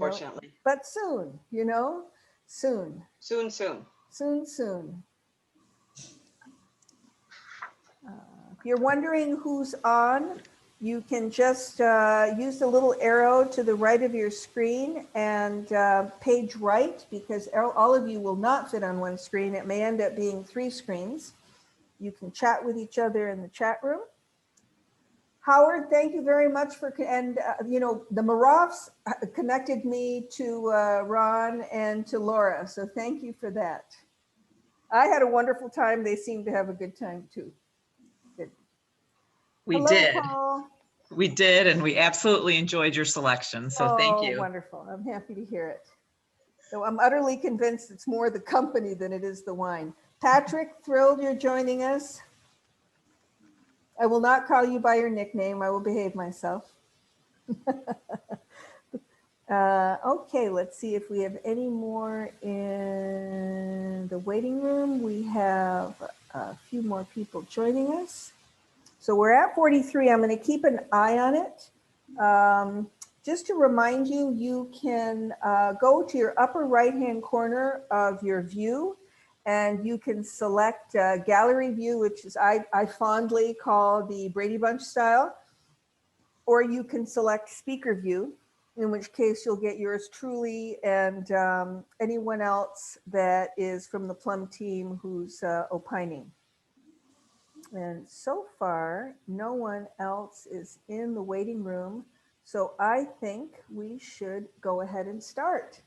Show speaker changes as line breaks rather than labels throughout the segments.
unfortunately.
But soon, soon.
Soon, soon.
Soon, soon. If you're wondering who's on, you can just use the little arrow to the right of your screen and page right, because all of you will not fit on one screen. It may end up being 3 screens. You can chat with each other in the chat room. Howard, thank you very much for, and the Maroffs connected me to Ron and to Laura, so thank you for that. I had a wonderful time. They seem to have a good time too. Good.
We did.
Paul.
We did, and we absolutely enjoyed your selection, so thank you.
Wonderful. I'm happy to hear it. So I'm utterly convinced it's more the company than it is the wine. Patrick, thrilled you're joining us. I will not call you by your nickname. I will behave myself. Okay, let's see if we have any more in the waiting room. We have a few more people joining us. So we're at 43. I'm going to keep an eye on it. Just to remind you, you can go to your upper right-hand corner of your view, and you can select gallery view, which is I fondly call the Brady Bunch style, or you can select speaker view, in which case you'll get yours truly and anyone else that is from the Plum team who's opining. And so far, no one else is in the waiting room. So I think we should go ahead and start.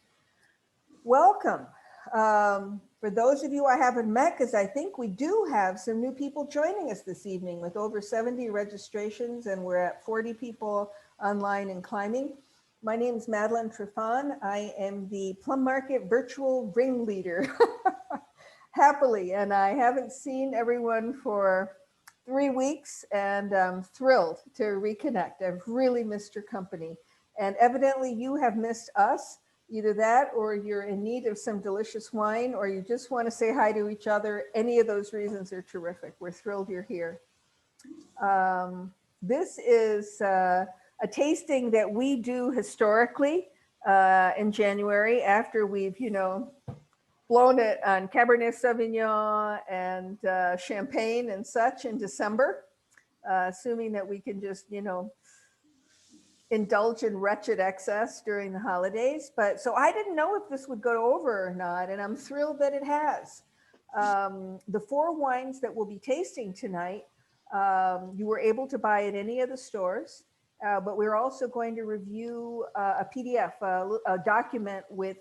Welcome. For those of you I haven't met, because I think we do have some new people joining us this evening with over 70 registrations, and we're at 40 people online and climbing. My name is Madeline Trefan. I am the Plum Market virtual ringleader, happily, and I haven't seen everyone for 3 weeks, and I'm thrilled to reconnect. I've really missed your company, and evidently you have missed us. Either that, or you're in need of some delicious wine, or you just want to say hi to each other. Any of those reasons are terrific. We're thrilled you're here. This is a tasting that we do historically in January, after we've, blown it on Cabernet Sauvignon and Champagne and such in December, assuming that we can just, indulge in wretched excess during the holidays. But so I didn't know if this would go over or not, and I'm thrilled that it has. The 4 wines that we'll be tasting tonight, you were able to buy at any of the stores, but we're also going to review a PDF, a document with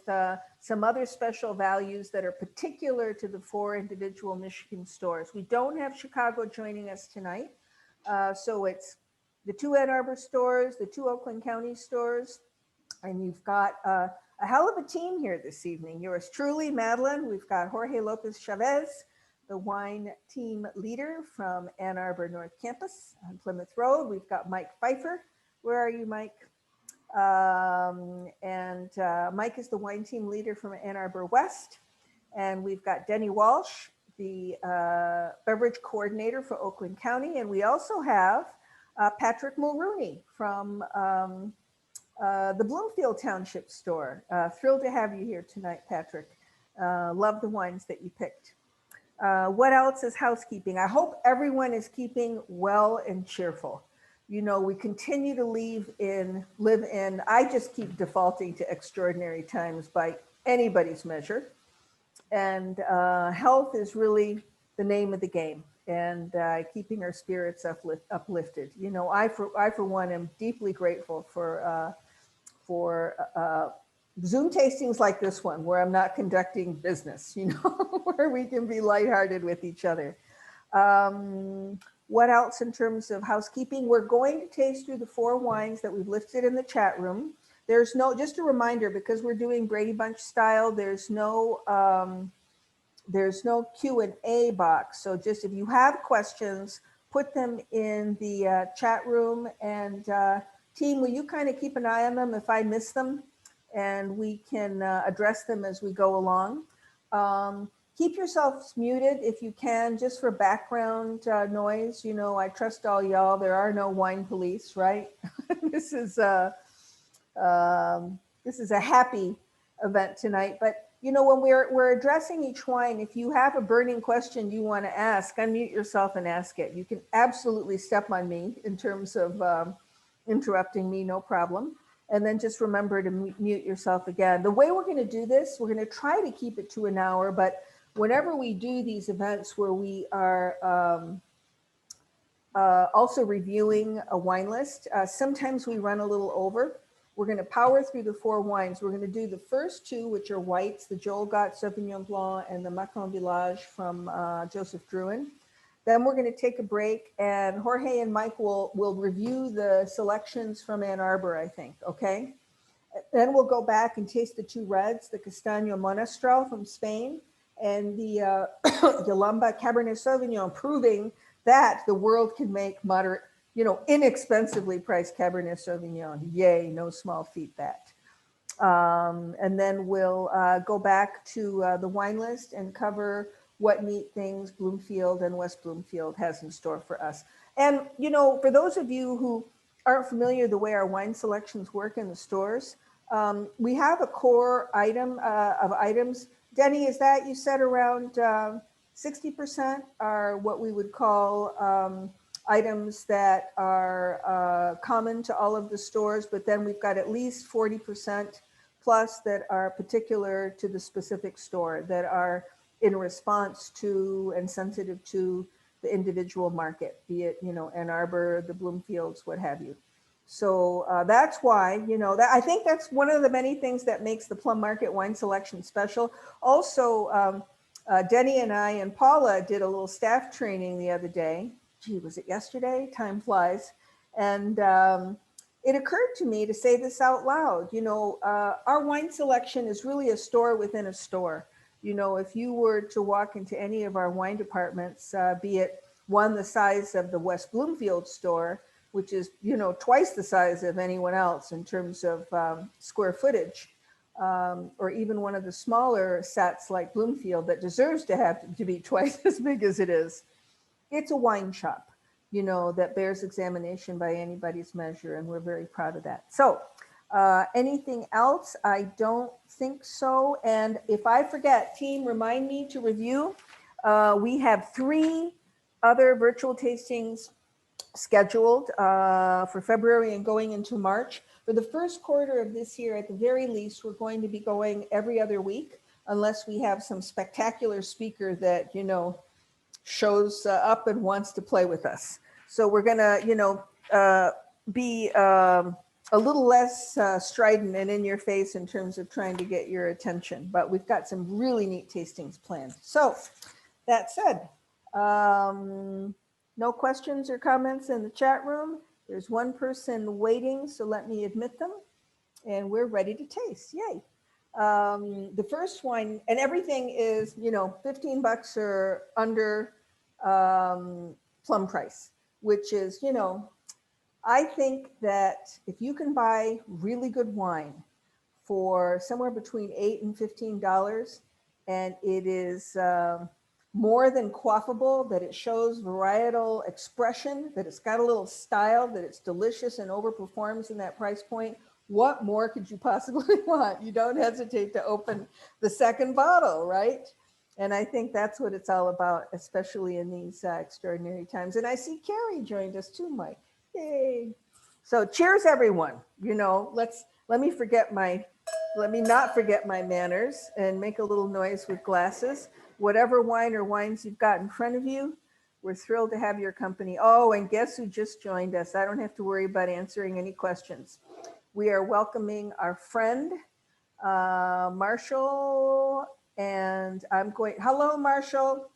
some other special values that are particular to the 4 individual Michigan stores. We don't have Chicago joining us tonight, so it's the 2 Ann Arbor stores, the 2 Oakland County stores, and you've got a hell of a team here this evening. Yours truly, Madeline. We've got Jorge Lopez Chavez, the wine team leader from Ann Arbor North Campus on Plymouth Road. We've got Mike Pfeiffer. Where are you, Mike? Mike is the wine team leader from Ann Arbor West. And we've got Denny Walsh, the beverage coordinator for Oakland County. And we also have Patrick Mulrooney from the Bloomfield Township store. Thrilled to have you here tonight, Patrick. Love the wines that you picked. What else is housekeeping? I hope everyone is keeping well and cheerful. We continue to live in, I just keep defaulting to extraordinary times by anybody's measure. And health is really the name of the game, and keeping our spirits uplifted. I for one am deeply grateful for Zoom tastings like this one, where I'm not conducting business, where we can be lighthearted with each other. What else in terms of housekeeping? We're going to taste through the 4 wines that we've listed in the chat room. There's no, just a reminder, because we're doing Brady Bunch style, there's no Q&A box. So just if you have questions, put them in the chat room, and team, will you kind of keep an eye on them if I miss them, and we can address them as we go along. Keep yourselves muted if you can, just for background noise. I trust all y'all. There are no wine police, right? This is this is a happy event tonight. But you know, when we're addressing each wine, if you have a burning question you want to ask, unmute yourself and ask it. You can absolutely step on me in terms of interrupting me, no problem. And then just remember to mute yourself again. The way we're going to do this, we're going to try to keep it to an hour, but whenever we do these events where we are also reviewing a wine list, sometimes we run a little over. We're going to power through the 4 wines. We're going to do the first 2, which are whites, the Joel Gott Sauvignon Blanc and the Macron Village from Joseph Drouin. Then we're going to take a break, and Jorge and Mike will review the selections from Ann Arbor, I think, okay? Then we'll go back and taste the 2 reds, the Castano Monastrell from Spain and the Yolumba Cabernet Sauvignon, proving that the world can make moderate, you know, inexpensively priced Cabernet Sauvignon. Yay, no small feat that. And then we'll go back to the wine list and cover what neat things Bloomfield and West Bloomfield has in store for us. And, you know, for those of you who aren't familiar the way our wine selections work in the stores, we have a core item of items. Denny, is that you said around 60% are what we would call items that are common to all of the stores, but then we've got at least 40% plus that are particular to the specific store, that are in response to and sensitive to the individual market, be it, you know, Ann Arbor, the Bloomfields, what have you. So that's why, you know, that I think that's one of the many things that makes the Plum Market wine selection special. Also, Denny and I and Paula did a little staff training the other day. Gee, was it yesterday? Time flies. And it occurred to me to say this out loud. You know, our wine selection is really a store within a store. You know, if you were to walk into any of our wine departments, be it one the size of the West Bloomfield store, which is, you know, twice the size of anyone else in terms of square footage, or even one of the smaller sets like Bloomfield that deserves to have to be twice as big as it is, it's a wine shop, you know, that bears examination by anybody's measure, and we're very proud of that. So anything else? I don't think so. And if I forget, team, remind me to review. We have 3 other virtual tastings scheduled for February and going into March. For the first quarter of this year, at the very least, we're going to be going every other week, unless we have some spectacular speaker that, you know, shows up and wants to play with us. So we're gonna, you know, be a little less strident and in your face in terms of trying to get your attention, but we've got some really neat tastings planned. So that said, no questions or comments in the chat room. There's one person waiting, so let me admit them. And we're ready to taste, yay. The first wine, and everything is, you know, 15 bucks or under plum price, which is, you know, I think that if you can buy really good wine for somewhere between $8 and $15, and it is more than quaffable, that it shows varietal expression, that it's got a little style, that it's delicious and overperforms in that price point, what more could you possibly want? You don't hesitate to open the second bottle, right? And I think that's what it's all about, especially in these extraordinary times. And I see Carrie joined us too, Mike. Yay. So cheers, everyone. You know, let me not forget my manners and make a little noise with glasses. Whatever wine or wines you've got in front of you, we're thrilled to have your company. Oh, and guess who just joined us? I don't have to worry about answering any questions. We are welcoming our friend, Marshall, and I'm going, hello, Marshall.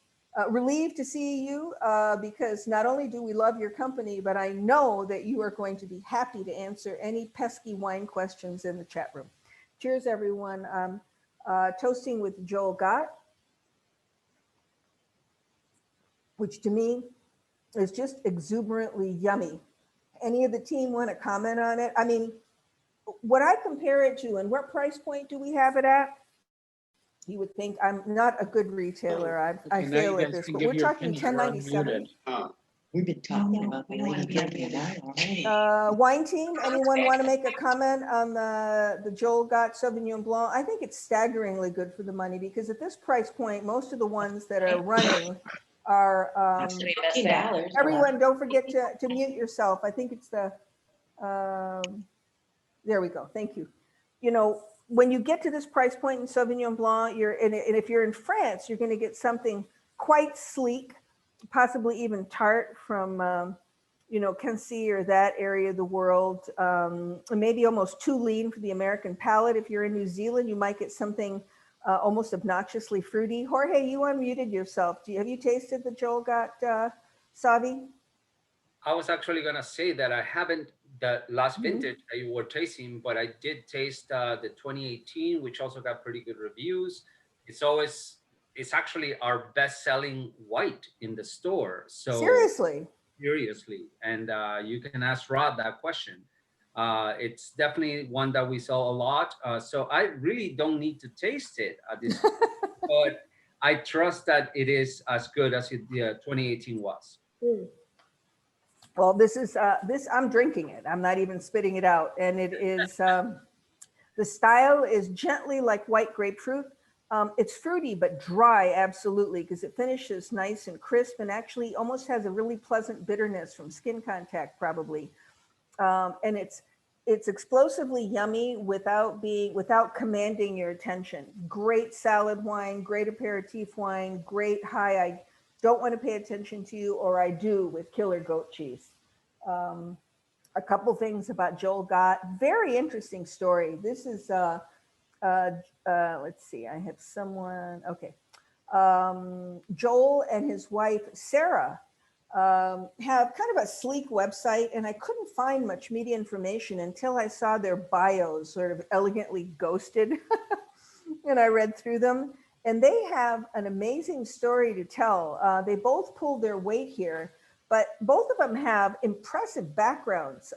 Relieved to see you because not only do we love your company, but I know that you are going to be happy to answer any pesky wine questions in the chat room. Cheers, everyone. Toasting with Joel Gott, which to me is just exuberantly yummy. Any of the team want to comment on it? I mean, what I compare it to, and what price point do we have it at? You would think I'm not a good retailer. I fail at this, but we're talking $10.97.
We've been talking about the lady getting wine already.
Wine team, anyone want to make a comment on the Joel Gott Sauvignon Blanc? I think it's staggeringly good for the money because at this price point, most of the ones that are running are,
$15.
everyone, don't forget to mute yourself. I think it's the, there we go. Thank you. You know, when you get to this price point in Sauvignon Blanc, and if you're in France, you're going to get something quite sleek, possibly even tart from, you know, Kensi or that area of the world. Maybe almost too lean for the American palate. If you're in New Zealand, you might get something almost obnoxiously fruity. Jorge, you unmuted yourself. Have you tasted the Joel Gott Savi?
I was actually gonna say that I haven't the last vintage that you were tasting, but I did taste the 2018, which also got pretty good reviews. It's actually our best-selling white in the store. So
Seriously?
and you can ask Rod that question. It's definitely one that we sell a lot. So I really don't need to taste it at this point, but I trust that it is as good as the 2018 was.
Well, this is I'm drinking it. I'm not even spitting it out. And it is, the style is gently like white grapefruit. It's fruity, but dry, absolutely, because it finishes nice and crisp and actually almost has a really pleasant bitterness from skin contact, probably. And it's explosively yummy without commanding your attention. Great salad wine, great aperitif wine, great high. I don't want to pay attention to you, or I do with killer goat cheese. A couple things about Joel Gott. Very interesting story. This is, let's see, I have someone, okay. Joel and his wife, Sarah, have kind of a sleek website, and I couldn't find much media information until I saw their bios sort of elegantly ghosted. And I read through them, and they have an amazing story to tell. They both pulled their weight here, but both of them have impressive backgrounds.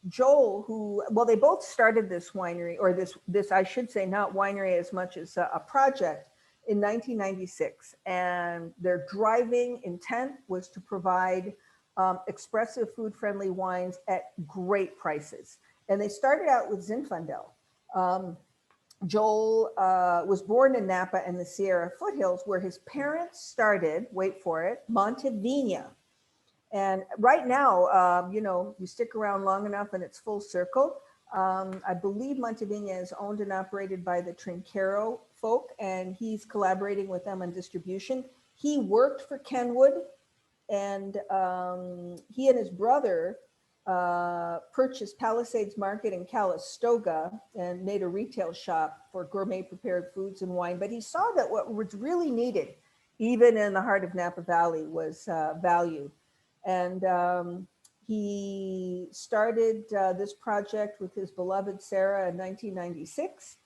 Joel, they both started this winery, or this I should say, not winery as much as a project, in 1996. And their driving intent was to provide expressive, food-friendly wines at great prices. And they started out with Zinfandel. Joel was born in Napa and the Sierra foothills, where his parents started, wait for it, Montevina. And right now, you know, you stick around long enough and it's full circle. I believe Montevina is owned and operated by the Trinchero folk, and he's collaborating with them on distribution. He worked for Kenwood, and he and his brother purchased Palisades Market in Calistoga and made a retail shop for gourmet prepared foods and wine. But he saw that what was really needed, even in the heart of Napa Valley, was value. And he started this project with his beloved Sarah in 1996.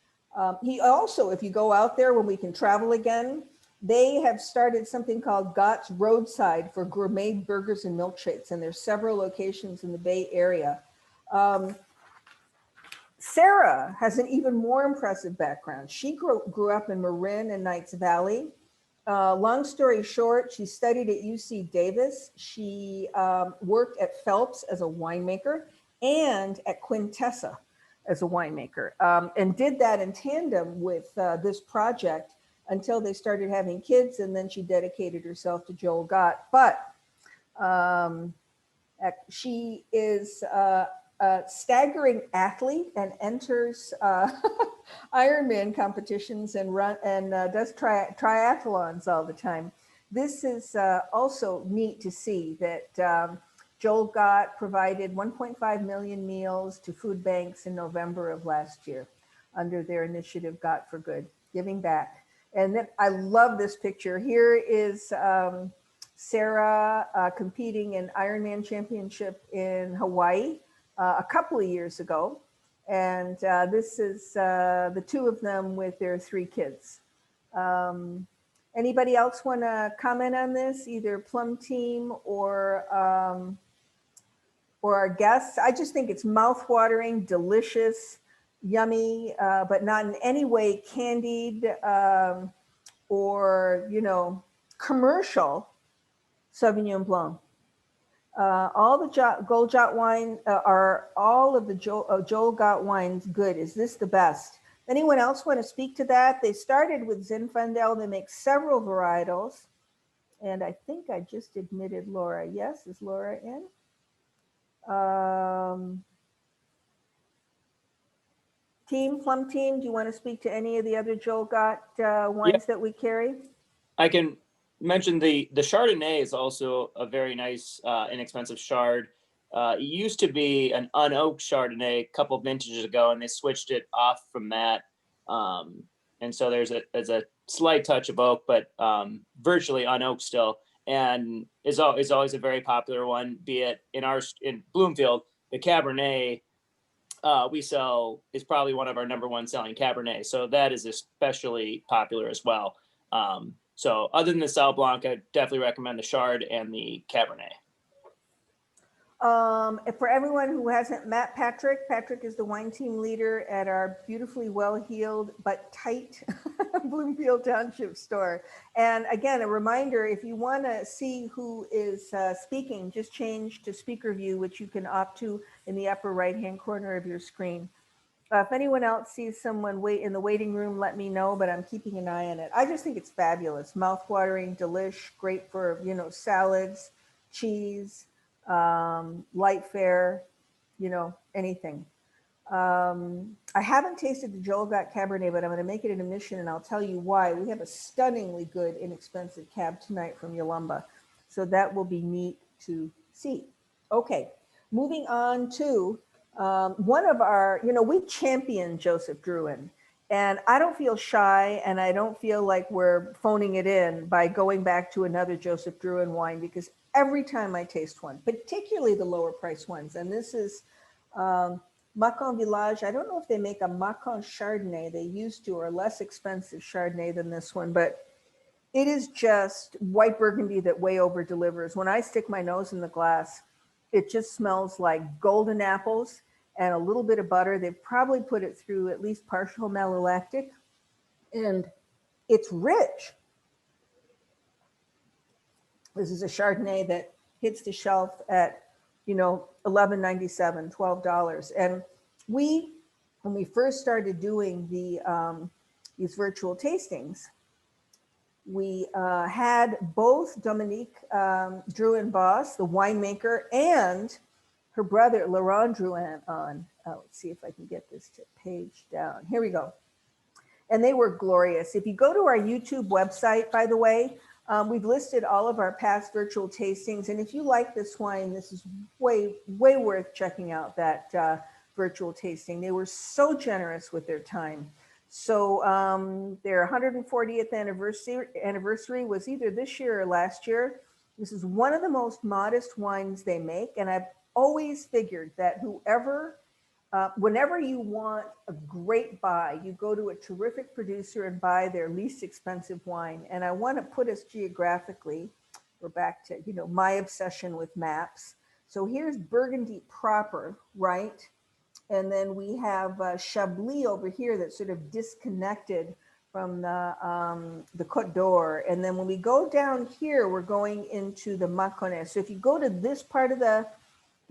He also, if you go out there when we can travel again, they have started something called Gott's Roadside for gourmet burgers and milkshakes, and there's several locations in the Bay Area. Sarah has an even more impressive background. She grew up in Marin and Knights Valley. Long story short, she studied at UC Davis. She worked at Phelps as a winemaker and at Quintessa as a winemaker, and did that in tandem with this project until they started having kids, and then she dedicated herself to Joel Gott. But she is a staggering athlete and enters Ironman competitions and does triathlons all the time. This is also neat to see that Joel Gott provided 1.5 million meals to food banks in November of last year under their initiative Gott for Good, giving back. And then I love this picture. Here is Sarah competing in Ironman championship in Hawaii a couple of years ago. And this is the two of them with their 3 kids. Anybody else want to comment on this, either Plum team or our guests? I just think it's mouth-watering, delicious, yummy, but not in any way candied or, you know, commercial Sauvignon Blanc. All the Gold Jot wine are all of the Joel Gott wines good? Is this the best? Anyone else want to speak to that? They started with Zinfandel. They make several varietals. And I think I just admitted Laura. Yes, is Laura in? Plum team, do you want to speak to any of the other Joel Gott wines that we carry?
I can mention the Chardonnay is also a very nice, inexpensive Chard. It used to be an unoaked Chardonnay a couple vintages ago, and they switched it off from that. And so there's a slight touch of oak, but virtually unoaked still, and is always a very popular one. Be it in Bloomfield, the Cabernet we sell is probably one of our #1 selling Cabernet. So that is especially popular as well. So other than the Sauv Blanc, I definitely recommend the Chard and the Cabernet.
For everyone who hasn't met Patrick, Patrick is the wine team leader at our beautifully well-heeled but tight Bloomfield Township store. And again, a reminder, if you want to see who is speaking, just change to speaker view, which you can opt to in the upper right-hand corner of your screen. If anyone else sees someone in the waiting room, let me know, but I'm keeping an eye on it. I just think it's fabulous. Mouth-watering, delish, great for, salads, cheese, light fare, anything. I haven't tasted the Joel Gott Cabernet, but I'm going to make it an admission, and I'll tell you why. We have a stunningly good, inexpensive cab tonight from Yolumba, so that will be neat to see. Okay, moving on to one of our, we champion Joseph Drouhin, and I don't feel shy, and I don't feel like we're phoning it in by going back to another Joseph Drouhin wine, because every time I taste one, particularly the lower price ones, and this is Macon Village. I don't know if they make a Macon Chardonnay. They used to, or less expensive Chardonnay than this one, but it is just white Burgundy that way over delivers. When I stick my nose in the glass, it just smells like golden apples and a little bit of butter. They've probably put it through at least partial malolactic, and it's rich. This is a Chardonnay that hits the shelf at, $11.97, $12. And when we first started doing these virtual tastings, we had both Dominique Drouhin Boss, the winemaker, and her brother, Laurent Drouhin, on. Let's see if I can get this page down. Here we go. And they were glorious. If you go to our YouTube website, by the way, we've listed all of our past virtual tastings. And if you like this wine, this is way, way worth checking out that virtual tasting. They were so generous with their time. So their 140th anniversary was either this year or last year. This is one of the most modest wines they make. And I've always figured that whenever you want a great buy, you go to a terrific producer and buy their least expensive wine. And I want to put us geographically, we're back to, my obsession with maps. So here's Burgundy proper, right? And then we have Chablis over here that's sort of disconnected from the Côte d'Or. And then when we go down here, we're going into the Mâconnais. So if you go to this part of the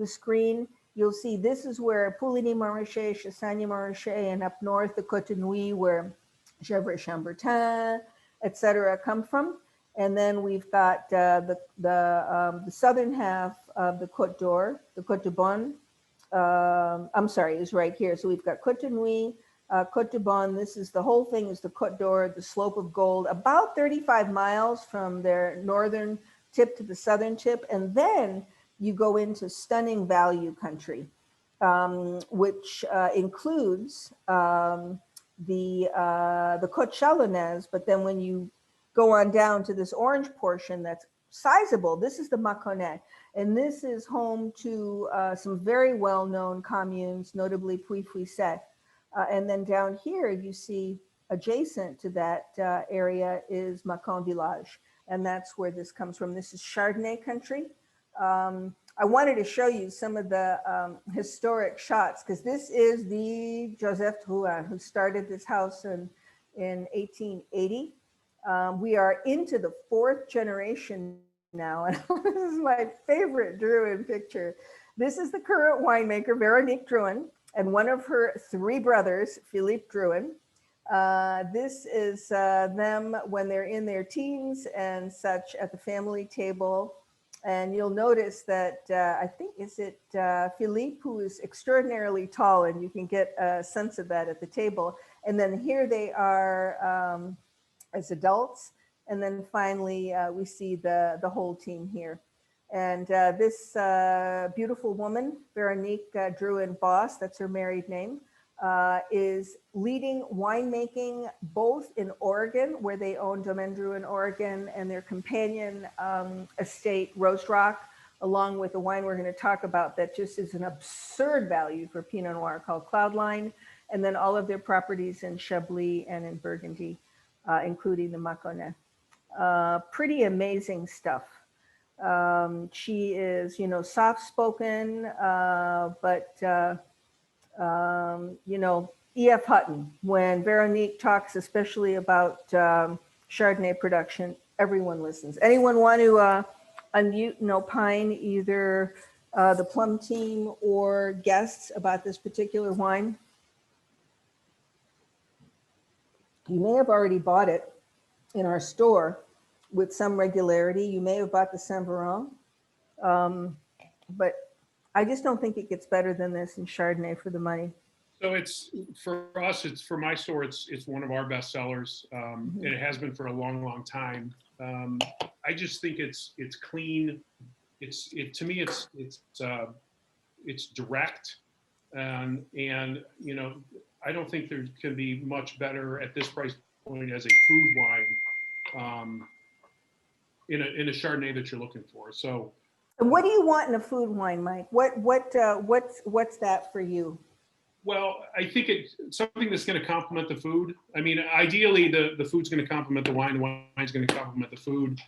screen, you'll see this is where Pouligny-Montrachet, Chassagne-Montrachet, and up north, the Côte de Nuit, where Gevrey-Chambertin, et cetera, come from. And then we've got the southern half of the Côte d'Or, the Côte de Bonne. I'm sorry, is right here. So we've got Côte de Nuit, Côte de Bonne. This is the whole thing is the Côte d'Or, the slope of gold, about 35 miles from their northern tip to the southern tip. And then you go into stunning value country, which includes the Côte Chalonnaise. But then when you go on down to this orange portion that's sizable, this is the Mâconnais. And this is home to some very well-known communes, notably Puy-Fouisset. And then down here, you see adjacent to that area is Macon Village. And that's where this comes from. This is Chardonnay country. I wanted to show you some of the historic shots, because this is the Joseph Drouhin who started this house in 1880. We are into the 4th generation now, and this is my favorite Druin picture. This is the current winemaker, Veronique Druin, and one of her three brothers, Philippe Druin. This is them when they're in their teens and such at the family table. And you'll notice that I think, is it Philippe, who is extraordinarily tall, and you can get a sense of that at the table. And then here they are as adults. And then finally, we see the whole team here. And this beautiful woman, Veronique Druin Boss, that's her married name, is leading winemaking both in Oregon, where they own Domaine Druin Oregon, and their companion estate, Rose Rock, along with the wine we're going to talk about that just is an absurd value for Pinot Noir called Cloudline, and then all of their properties in Chablis and in Burgundy, including the Mâconnais. Pretty amazing stuff. She is, you know, soft-spoken, but you know, E.F. Hutton, when Veronique talks especially about Chardonnay production, everyone listens. Anyone want to unmute and opine, either the Plum team or guests, about this particular wine? You may have already bought it in our store with some regularity. You may have bought the Saint-Veran, but I just don't think it gets better than this in Chardonnay for the money.
So it's, for us, it's, for my store, it's one of our best sellers. And it has been for a long, long time. I just think it's clean. To me, it's direct. And, you know, I don't think there can be much better at this price point as a food wine in a Chardonnay that you're looking for. So,
and what do you want in a food wine, Mike? What's that for you?
well, I think it's something that's going to complement the food. I mean, ideally, the food's going to complement the wine. The wine's going to complement the food.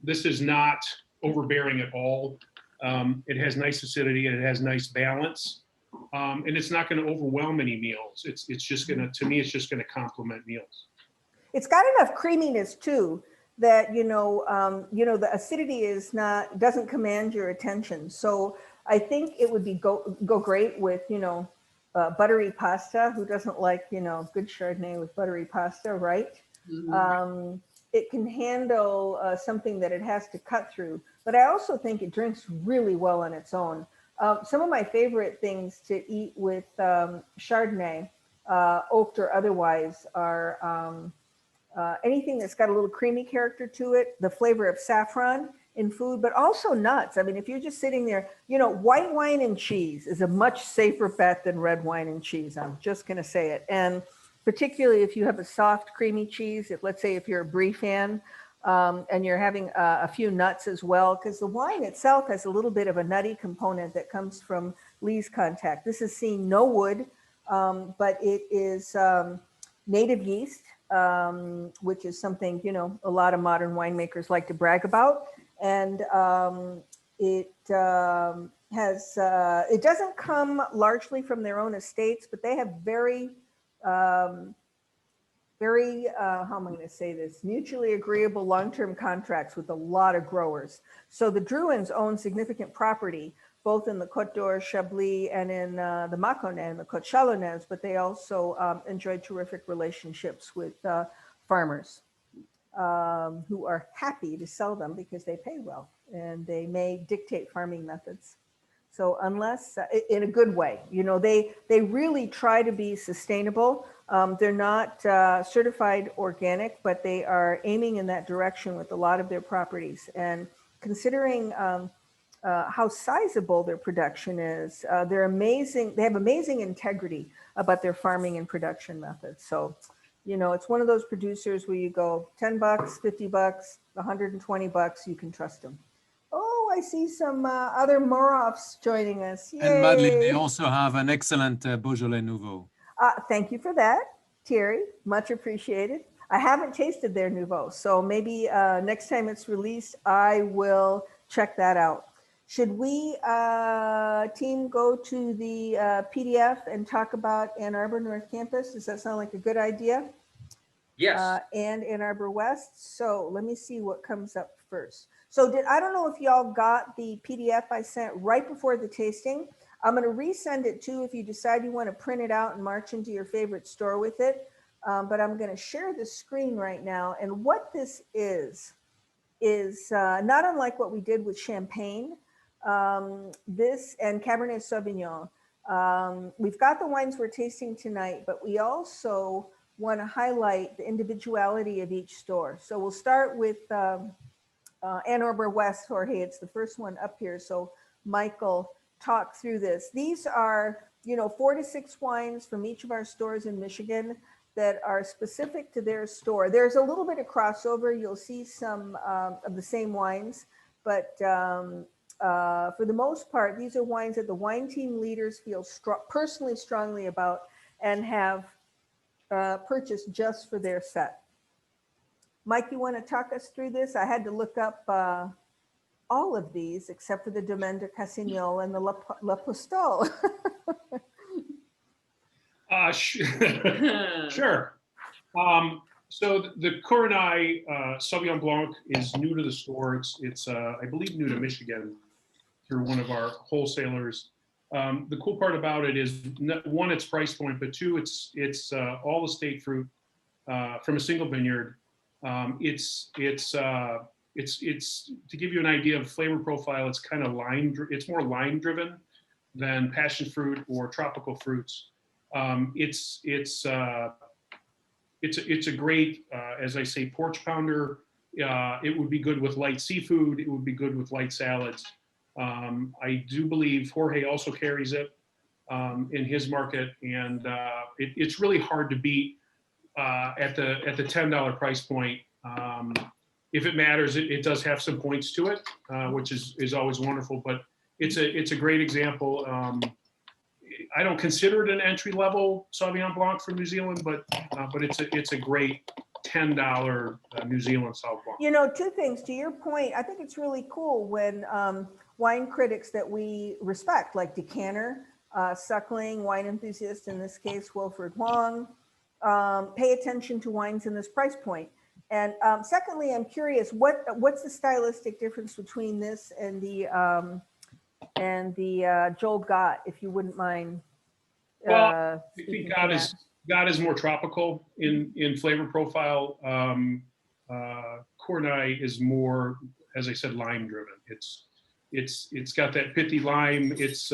This is not overbearing at all. It has nice acidity and it has nice balance. And it's not going to overwhelm any meals. It's just going to me, it's just going to complement meals.
It's got enough creaminess too that, you know, the acidity doesn't command your attention. So I think it would be go great with, you know, buttery pasta. Who doesn't like, you know, good Chardonnay with buttery pasta, right? Mm-hmm. It can handle something that it has to cut through, but I also think it drinks really well on its own. Some of my favorite things to eat with Chardonnay, oaked or otherwise, are anything that's got a little creamy character to it, the flavor of saffron in food, but also nuts. I mean, if you're just sitting there, you know, white wine and cheese is a much safer bet than red wine and cheese. I'm just going to say it. And particularly if you have a soft, creamy cheese, let's say if you're a brie fan, and you're having a few nuts as well, because the wine itself has a little bit of a nutty component that comes from lees contact. This is seen no wood, but it is native yeast, which is something, you know, a lot of modern winemakers like to brag about. And it doesn't come largely from their own estates, but they have very, how am I going to say this, mutually agreeable long-term contracts with a lot of growers. So the Druins own significant property, both in the Côte d'Or, Chablis, and in the Mâconnais and the Côte Chalonnaise, but they also enjoy terrific relationships with farmers who are happy to sell them because they pay well and they may dictate farming methods. So unless, in a good way, you know, they really try to be sustainable. They're not certified organic, but they are aiming in that direction with a lot of their properties. And considering how sizable their production is, they're amazing. They have amazing integrity about their farming and production methods. So, you know, it's one of those producers where you go $10, $50, $120, you can trust them. Oh, I see some other Morovs joining us. Yay.
And Madeleine, they also have an excellent Beaujolais Nouveau.
Thank you for that, Thierry. Much appreciated. I haven't tasted their Nouveau, so maybe next time it's released, I will check that out. Should we, team, go to the PDF and talk about Ann Arbor North Campus? Does that sound like a good idea?
Yes.
And Ann Arbor West. So let me see what comes up first. So I don't know if y'all got the PDF I sent right before the tasting. I'm going to resend it too if you decide you want to print it out and march into your favorite store with it. But I'm going to share the screen right now. And what this is not unlike what we did with Champagne, this and Cabernet Sauvignon. We've got the wines we're tasting tonight, but we also want to highlight the individuality of each store. So we'll start with Ann Arbor West, Jorge. It's the first one up here. So Michael, talk through this. These are, 4 to 6 wines from each of our stores in Michigan that are specific to their store. There's a little bit of crossover. You'll see some of the same wines, but for the most part, these are wines that the wine team leaders feel personally strongly about and have purchased just for their set. Mike, you want to talk us through this? I had to look up all of these except for the Domaine de Casagnol and the La Postale.
Sure. So the Coronai Sauvignon Blanc is new to the store. It's I believe new to Michigan through one of our wholesalers. The cool part about it is one, its price point, but two, it's all estate fruit from a single vineyard. It's to give you an idea of flavor profile. It's kind of it's more lime driven than passion fruit or tropical fruits. It's a great, as I say, porch pounder. It would be good with light seafood. It would be good with light salads. I do believe Jorge also carries it in his market, and it's really hard to beat at the $10 price point. If it matters, it does have some points to it, which is always wonderful. But it's a great example. I don't consider it an entry-level Sauvignon Blanc from New Zealand, but it's a great $10 New Zealand Sauvignon Blanc.
Two things to your point. I think it's really cool when wine critics that we respect, like Decanter, Suckling, wine enthusiast, in this case, Wilfred Huang, pay attention to wines in this price point. And secondly, I'm curious, what's the stylistic difference between this and the Joel Gott, if you wouldn't mind?
Well, I think Gott is more tropical in flavor profile. Coronai is more, as I said, lime driven. It's got that pithy lime. It's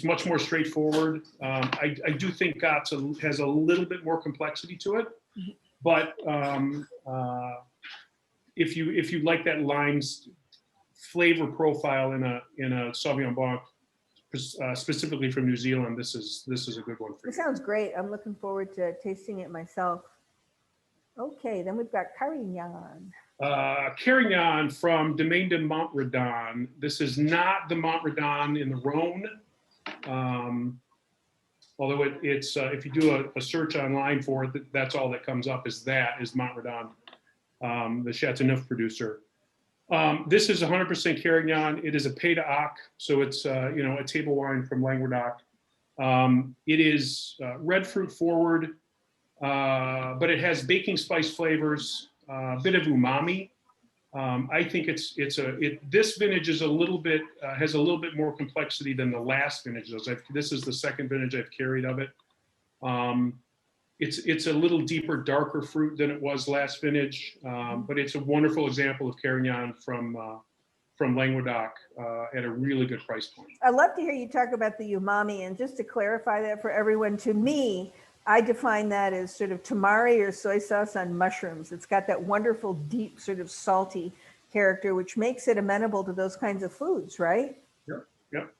much more straightforward. I do think Gott has a little bit more complexity to it, but if you like that lime's flavor profile in a Sauvignon Blanc, specifically from New Zealand, this is a good one for you.
It sounds great. I'm looking forward to tasting it myself. Okay, then we've got Carignan.
Carignan from Domaine de Montredon. This is not the Montredon in the Rhone. Although it's if you do a search online for it, that's all that comes up is Montredon, the Chateauneuf producer. This is 100% Carignan. It is a Pays d'Oc, so it's a table wine from Languedoc. It is red fruit forward, but it has baking spice flavors, a bit of umami. I think this vintage is a little bit has a little bit more complexity than the last vintage does. This is the second vintage I've carried of it. It's a little deeper, darker fruit than it was last vintage, but it's a wonderful example of Carignan from Languedoc at a really good price point.
I love to hear you talk about the umami, and just to clarify that for everyone, to me, I define that as sort of tamari or soy sauce on mushrooms. It's got that wonderful, deep, sort of salty character, which makes it amenable to those kinds of foods, right?
Yep.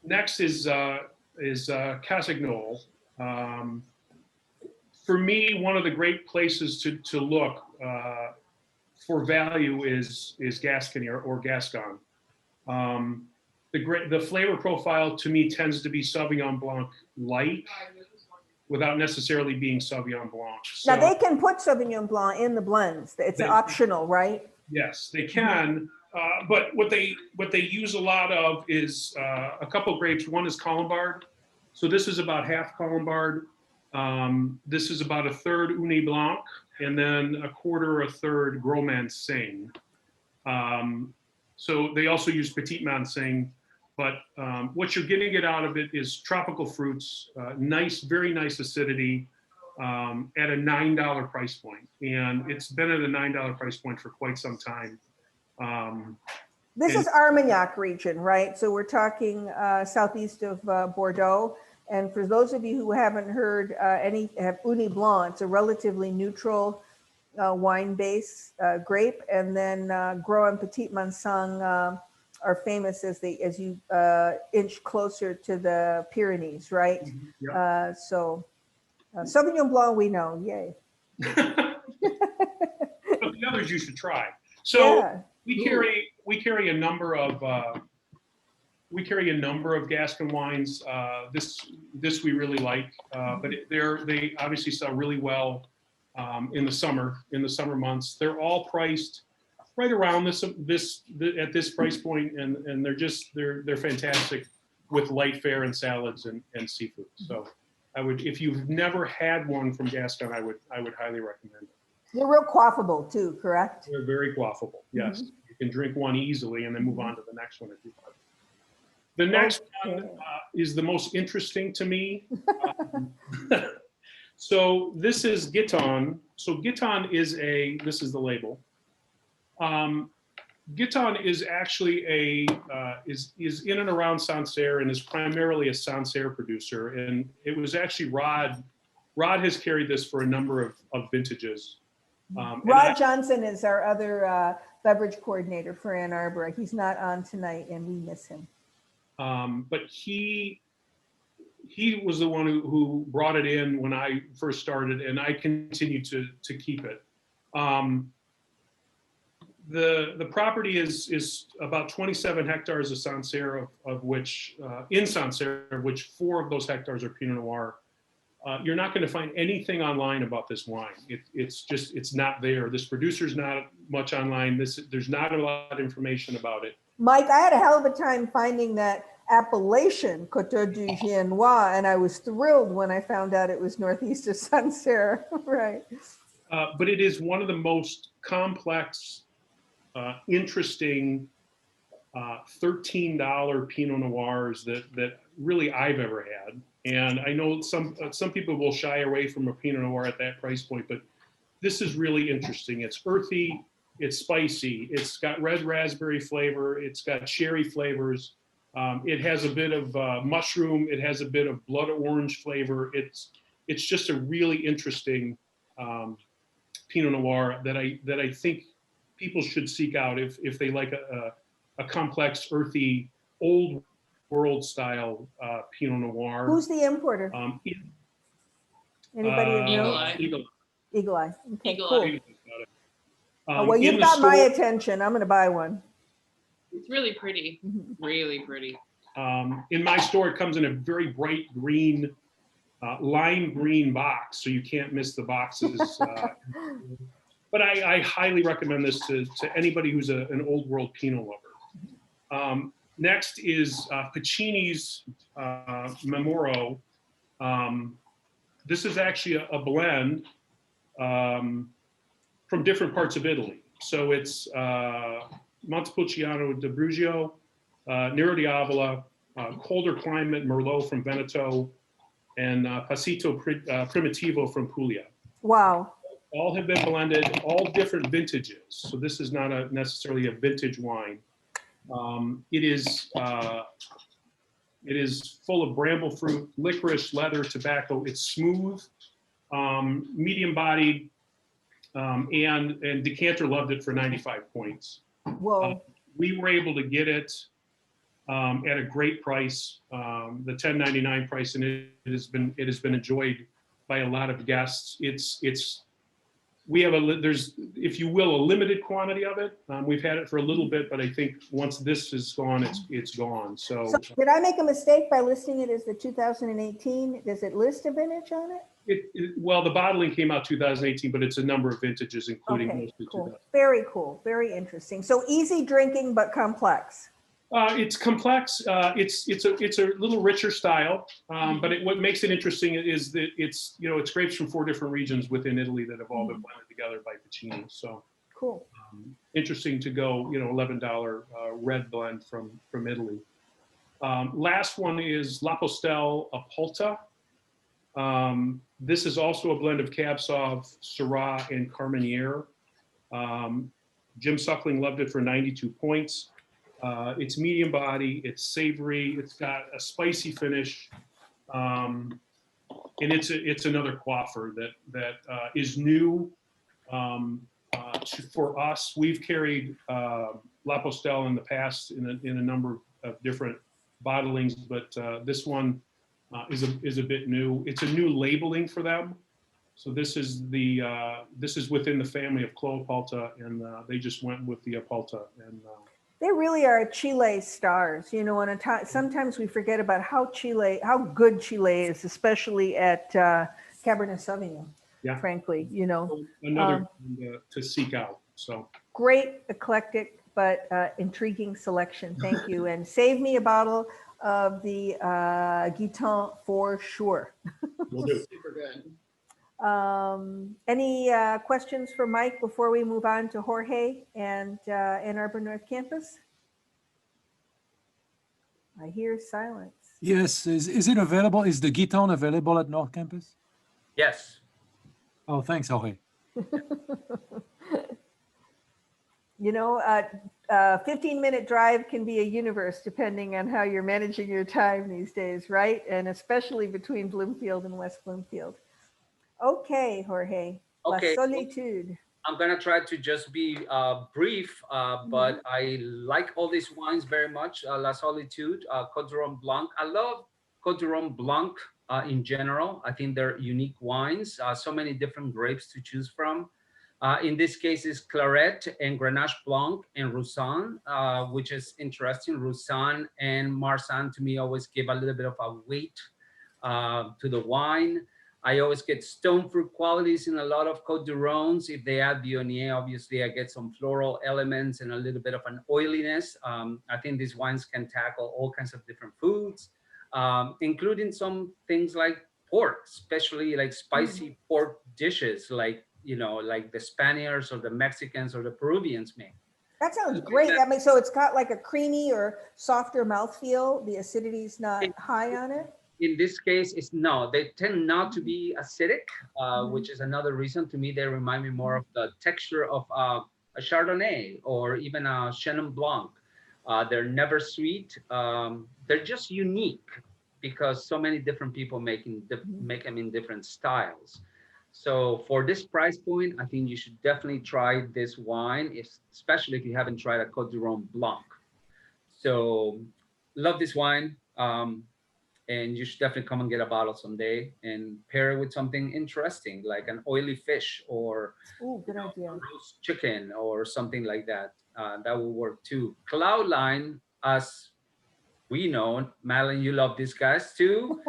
Next is Casagnol. For me, one of the great places to look for value is Gascony or Gascon. The flavor profile to me tends to be Sauvignon Blanc light without necessarily being Sauvignon Blanc.
Now they can put Sauvignon Blanc in the blends. It's optional, right?
Yes, they can. But what they use a lot of is a couple grapes. One is Colombard. So this is about half Colombard. This is about a third Uni Blanc, and then a quarter, a third Gros Manseng. So they also use Petit Manseng, but what you're getting it out of it is tropical fruits, nice, very nice acidity, at a $9 price point. And it's been at a $9 price point for quite some time.
This is Armagnac region, right? So we're talking southeast of Bordeaux. And for those of you who haven't heard have Uni Blanc, it's a relatively neutral wine base grape. And then Gros and Petit Manseng are famous as you inch closer to the Pyrenees, right?
Yep.
So Sauvignon Blanc, we know, yay.
But the others you should try. So
Yeah.
we carry a number of Gascon wines. This we really like, but they obviously sell really well in the summer months. They're all priced right around at this price point, and they're fantastic with light fare and salads and seafood. So if you've never had one from Gascon, I would highly recommend it.
They're real quaffable too, correct?
They're very quaffable. Yes, you can drink one easily and then move on to the next one if you want. The next one is the most interesting to me. So this is Giton. So Giton this is the label. Giton is actually is in and around Sancerre and is primarily a Sancerre producer. And it was actually Rod has carried this for a number of vintages.
Rod Johnson is our other beverage coordinator for Ann Arbor. He's not on tonight and we miss him.
But he was the one who brought it in when I first started, and I continue to keep it. The property is about 27 hectares of Sancerre, of which 4 of those hectares are Pinot Noir. You're not going to find anything online about this wine. It's not there. This producer's not much online. There's not a lot of information about it.
Mike, I had a hell of a time finding that appellation Coteau du Génois, and I was thrilled when I found out it was northeast of Sancerre, right?
But it is one of the most complex, interesting $13 Pinot Noirs that really I've ever had. And I know some people will shy away from a Pinot Noir at that price point, but this is really interesting. It's earthy, it's spicy, it's got red raspberry flavor, it's got cherry flavors. It has a bit of mushroom, it has a bit of blood orange flavor. It's just a really interesting Pinot Noir that I think people should seek out if they like a complex, earthy, old world style Pinot Noir.
Who's the importer? Anybody know? Eagle Eye. Okay,
Eagle
cool.
Eye.
Well, you've got my attention. I'm going to buy one.
It's really pretty, really pretty.
In my store, it comes in a very bright green, lime green box, so you can't miss the boxes. But I highly recommend this to anybody who's an old world Pinot lover. Next is Pacini's Memoro. This is actually a blend from different parts of Italy. So it's Montepulciano d'Abruzzo, Nero di Avola, colder climate Merlot from Veneto, and Passito Primitivo from Puglia.
Wow.
All have been blended, all different vintages. So this is not necessarily a vintage wine. It is full of bramble fruit, licorice, leather, tobacco. It's smooth, medium bodied, and Decanter loved it for 95 points.
Whoa.
We were able to get it at a great price, the $10.99 price, and it has been enjoyed by a lot of guests. We have there's, if you will, a limited quantity of it. We've had it for a little bit, but I think once this is gone, it's gone. So
did I make a mistake by listing it as the 2018? Does it list a vintage on it?
Well, the bottling came out 2018, but it's a number of vintages, including
Okay,
mostly
cool.
2000.
Very cool. Very interesting. So easy drinking, but complex.
It's complex. It's a little richer style, but what makes it interesting is that it's grapes from 4 different regions within Italy that have all been blended together by Pacini. So
Cool.
interesting to go, $11 red blend from Italy. Last one is La Postel Apolta. This is also a blend of Cab Sauv, Syrah, and Carmenere. Jim Suckling loved it for 92 points. It's medium body, it's savory, it's got a spicy finish, and it's another quaffer that is new for us. We've carried La Postel in the past in a number of different bottlings, but this one is a bit new. It's a new labeling for them. So this is within the family of Cloapalta, and they just went with the Apalta. And
They really are Chile stars, and sometimes we forget about how good Chile is, especially at Cabernet Sauvignon,
Yeah.
frankly,
another to seek out. So
great, eclectic, but intriguing selection. Thank you. And save me a bottle of the Giton for sure.
we'll do.
Super good.
Any questions for Mike before we move on to Jorge and Ann Arbor North Campus? I hear silence.
Yes, is it available? Is the Giton available at North Campus?
Yes.
Oh, thanks, Jorge.
15-minute drive can be a universe depending on how you're managing your time these days, right? And especially between Bloomfield and West Bloomfield. Okay, Jorge.
Okay.
La Solitude.
I'm gonna try to just be brief, but I like all these wines very much. La Solitude, Côte du Rhône Blanc. I love Côte du Rhône Blanc in general. I think they're unique wines. So many different grapes to choose from. In this case, it's Claret and Grenache Blanc and Roussanne, which is interesting. Roussanne and Marsanne to me always give a little bit of a weight to the wine. I always get stone fruit qualities in a lot of Côte du Rhônes. If they add Viognier, obviously I get some floral elements and a little bit of an oiliness. I think these wines can tackle all kinds of different foods, including some things like pork, especially like spicy pork dishes, like the Spaniards or the Mexicans or the Peruvians make.
That sounds great. I mean, so it's got like a creamy or softer mouthfeel. The acidity's not high on it.
In this case, they tend not to be acidic, which is another reason. To me, they remind me more of the texture of a Chardonnay or even a Chenin Blanc. They're never sweet. They're just unique because so many different people make them in different styles. So for this price point, I think you should definitely try this wine, especially if you haven't tried a Côte du Rhône Blanc. So love this wine. And you should definitely come and get a bottle someday and pair it with something interesting, like an oily fish or
good idea.
roast chicken or something like that. That will work too. Cloudline, as we know, Madeline, you love these guys too.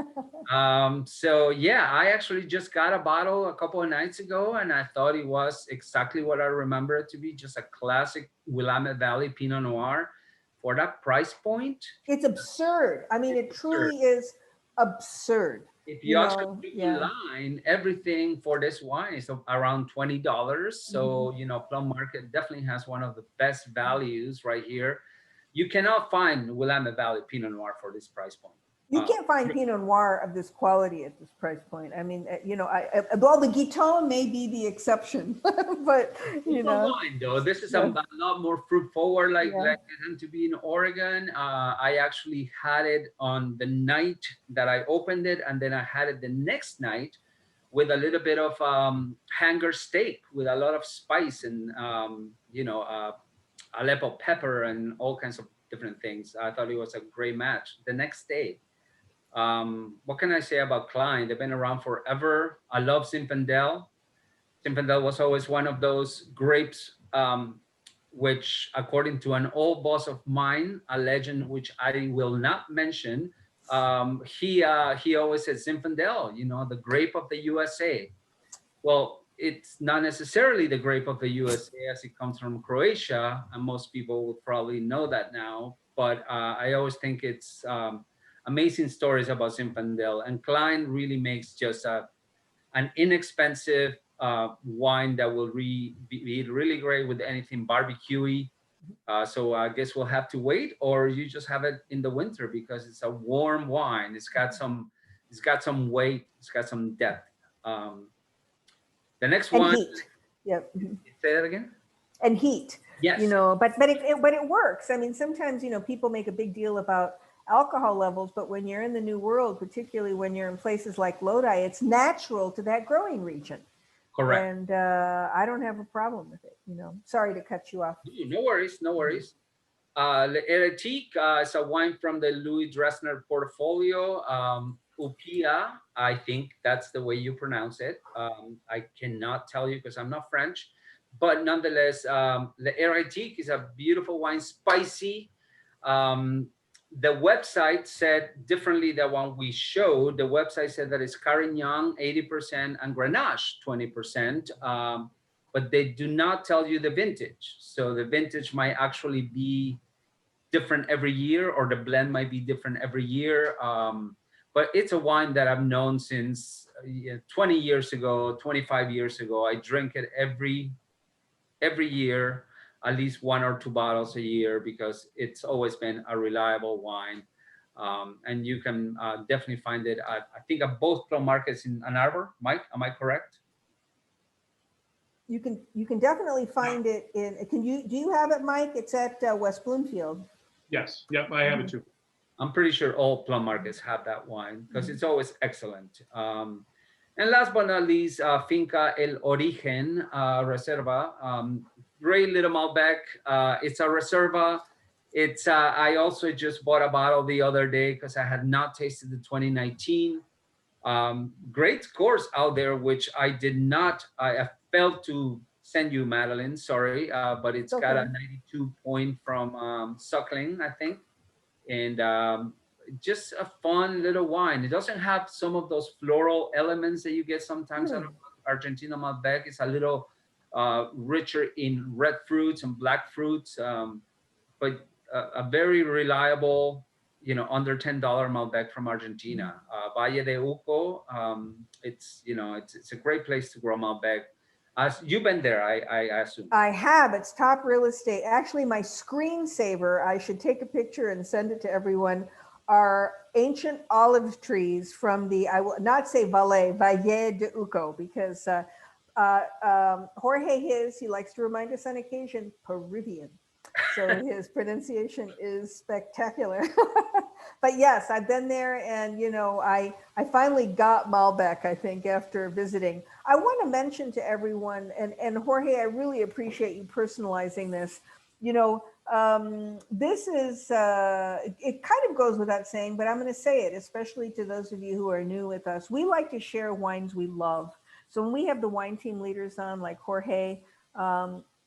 So yeah, I actually just got a bottle a couple of nights ago, and I thought it was exactly what I remember it to be, just a classic Willamette Valley Pinot Noir. For that price point,
it's absurd. I mean, it truly is absurd.
If you actually line, everything for this wine is around $20. So, Plum Market definitely has one of the best values right here. You cannot find Willamette Valley Pinot Noir for this price point.
You can't find Pinot Noir of this quality at this price point. I mean, well, the Giton may be the exception, but
wine, though, this is a lot more fruit forward, like it tend to be in Oregon. I actually had it on the night that I opened it, and then I had it the next night with a little bit of hanger steak with a lot of spice and Aleppo pepper and all kinds of different things. I thought it was a great match. The next day. What can I say about Klein? They've been around forever. I love Zinfandel. Zinfandel was always one of those grapes, which, according to an old boss of mine, a legend which I will not mention, he always said Zinfandel, the grape of the USA. Well, it's not necessarily the grape of the USA, as it comes from Croatia, and most people will probably know that now. but I always think it's amazing stories about Zinfandel, and Klein really makes just an inexpensive wine that will be really great with anything barbecuey. So I guess we'll have to wait, or you just have it in the winter because it's a warm wine. It's got some weight. It's got some depth. The next
And
one.
heat. Yep.
Say that again.
And heat.
Yes.
You know, but it works. I mean, sometimes, you know, people make a big deal about alcohol levels, but when you're in the New World, particularly when you're in places like Lodi, it's natural to that growing region.
Correct.
And I don't have a problem with it, you know. Sorry to cut you off.
No worries, no worries. Le Heretique is a wine from the Louis Dresner portfolio. Upia, I think that's the way you pronounce it. I cannot tell you because I'm not French, but nonetheless, Le Heretique is a beautiful wine, spicy. The website said differently than one we showed. The website said that it's Carignan 80% and Grenache 20%, but they do not tell you the vintage. So the vintage might actually be different every year, or the blend might be different every year. But it's a wine that I've known since 20 years ago, 25 years ago. I drink it every year, at least 1 or 2 bottles a year, because it's always been a reliable wine. And you can definitely find it at, I think, at both Plum markets in Ann Arbor. Mike, am I correct?
You can definitely find it in, do you have it, Mike? It's at West Bloomfield.
Yes, yep, I have it too.
I'm pretty sure all Plum markets have that wine because it's always excellent. And last but not least, Finca El Origen, Reserva. Great little Malbec. It's a Reserva. It's I also just bought a bottle the other day because I had not tasted the 2019. Great scores out there, which I did not. I failed to send you, Madeline. Sorry, but it's got a 92 point from Suckling, I think, and just a fun little wine. It doesn't have some of those floral elements that you get sometimes out of Argentina Malbec. It's a little richer in red fruits and black fruits, but a very reliable, you know, under $10 Malbec from Argentina. Valle de Uco, it's, you know, it's a great place to grow Malbec. You've been there, I assume.
I have. It's top real estate. Actually, my screensaver, I should take a picture and send it to everyone, are ancient olive trees from the, I will not say Valle de Uco, because Jorge he likes to remind us on occasion, Peruvian. So his pronunciation is spectacular. But yes, I've been there, and you know, I finally got Malbec, I think, after visiting. I want to mention to everyone, and Jorge, I really appreciate you personalizing this. You know, this is, it kind of goes without saying, but I'm going to say it, especially to those of you who are new with us. We like to share wines we love. So when we have the wine team leaders on, like Jorge,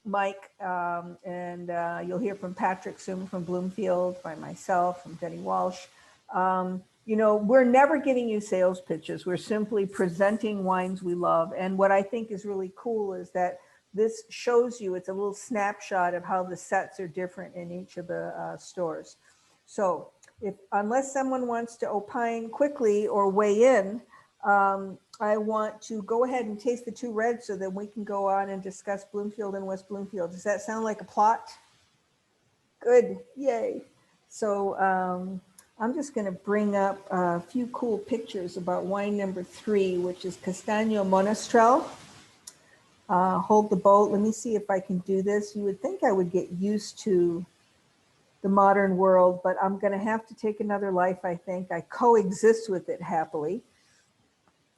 Mike, and you'll hear from Patrick soon from Bloomfield, by myself, from Jenny Walsh. You know, we're never giving you sales pitches. We're simply presenting wines we love. And what I think is really cool is that this shows you, it's a little snapshot of how the sets are different in each of the stores. So unless someone wants to opine quickly or weigh in, I want to go ahead and taste the 2 reds so that we can go on and discuss Bloomfield and West Bloomfield. Does that sound like a plot? Good, yay. So I'm just gonna bring up a few cool pictures about wine number 3, which is Castano Monastrell. Hold the boat, let me see if I can do this. You would think I would get used to the modern world, but I'm gonna have to take another life, I think. I coexist with it happily.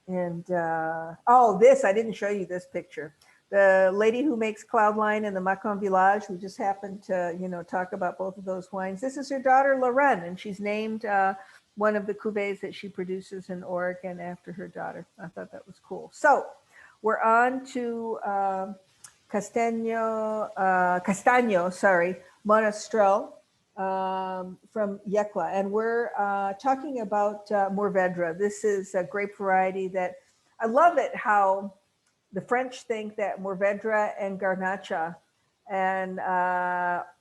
And oh, this, I didn't show you this picture. The lady who makes Cloudline and the Macon Village, we just happened to, you know, talk about both of those wines. This is her daughter, Lorraine, and she's named one of the cuvées that she produces in Oregon after her daughter. I thought that was cool. So we're on to Castano Monastrell from Yecla, and we're talking about Mourvedre. This is a grape variety that I love it how the French think that Mourvedre and Garnacha and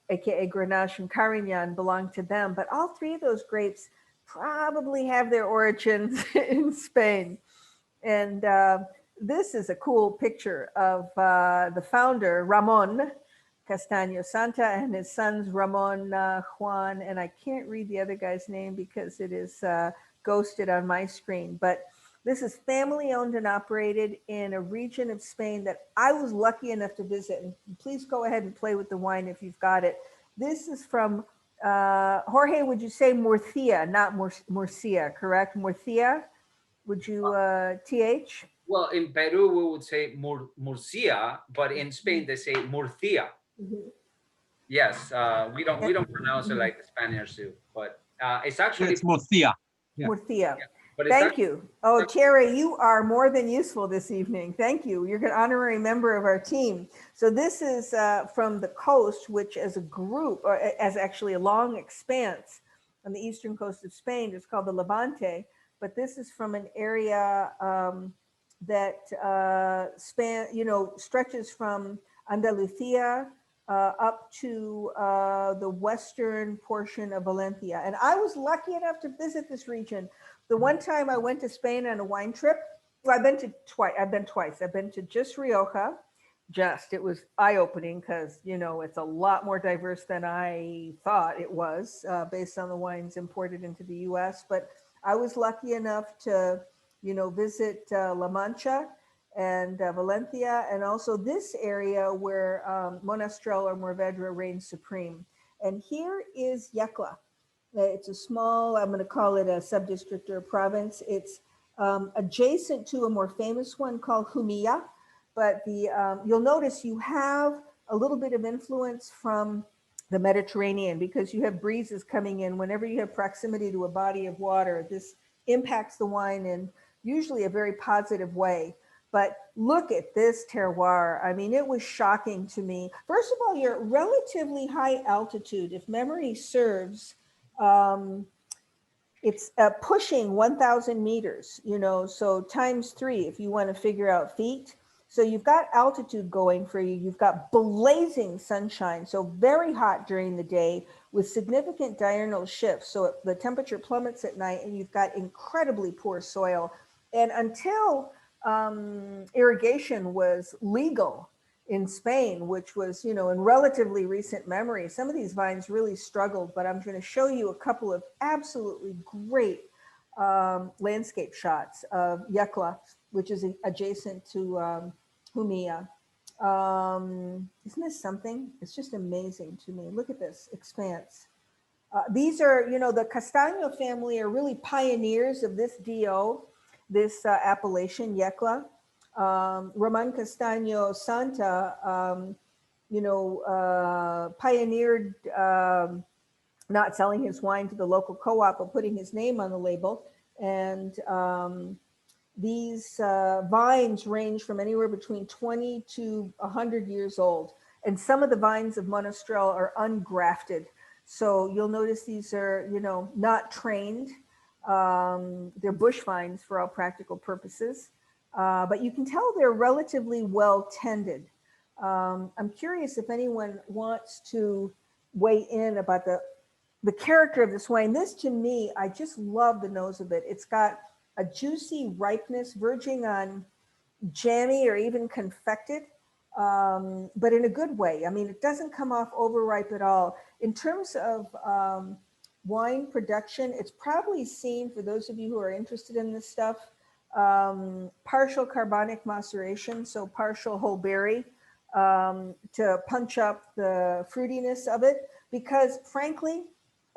aka Grenache and Carignan, belong to them. But all three of those grapes probably have their origins in Spain. And this is a cool picture of the founder, Ramon Castaño Santa, and his sons, Ramon, Juan, and I can't read the other guy's name because it is ghosted on my screen. But this is family owned and operated in a region of Spain that I was lucky enough to visit. And please go ahead and play with the wine if you've got it. This is from, Jorge, would you say Murcia, not Murcia, correct? Murcia, would you, TH?
Well, in Peru, we would say Murcia, but in Spain, they say Murcia. Yes, we don't pronounce it like the Spaniards do, but it's actually
It's Murcia. Yeah.
Murcia.
but it's
Thank
actually-
you. Oh, Terry, you are more than useful this evening. Thank you. You're an honorary member of our team. So this is from the coast, which as a group, or as actually a long expanse on the eastern coast of Spain, it's called the Levante. But this is from an area that stretches from Andalusia up to the western portion of Valencia. And I was lucky enough to visit this region. The one time I went to Spain on a wine trip, well, I've been twice. I've been to just Rioja. It was eye-opening because, it's a lot more diverse than I thought it was based on the wines imported into the US. But I was lucky enough to, visit La Mancha and Valencia, and also this area where Monastrell or Mourvedre reigns supreme. And here is Yecla. It's a small, I'm going to call it a subdistrict or a province. It's adjacent to a more famous one called Jumilla, but you'll notice you have a little bit of influence from the Mediterranean because you have breezes coming in. Whenever you have proximity to a body of water, this impacts the wine in usually a very positive way. But look at this terroir. I mean, it was shocking to me. First of all, you're at relatively high altitude. If memory serves, it's pushing 1,000 meters, so times 3 if you want to figure out feet. So you've got altitude going for you. You've got blazing sunshine, so very hot during the day with significant diurnal shifts. So the temperature plummets at night and you've got incredibly poor soil. And until irrigation was legal in Spain, which was, in relatively recent memory, some of these vines really struggled, but I'm going to show you a couple of absolutely great landscape shots of Yecla, which is adjacent to Jumilla. Isn't this something? It's just amazing to me. Look at this expanse. These are, the Castano family are really pioneers of this DO, this appellation, Yecla. Ramon Castaño Santa, pioneered not selling his wine to the local co-op, but putting his name on the label. And these vines range from anywhere between 20 to 100 years old. And some of the vines of Monastrell are ungrafted. So you'll notice these are, not trained. They're bush vines for all practical purposes. But you can tell they're relatively well tended. I'm curious if anyone wants to weigh in about the character of this wine. This, to me, I just love the nose of it. It's got a juicy ripeness verging on jammy or even confected, but in a good way. I mean, it doesn't come off overripe at all. In terms of wine production, it's probably seen, for those of you who are interested in this stuff, partial carbonic maceration, so partial whole berry, to punch up the fruitiness of it, because frankly,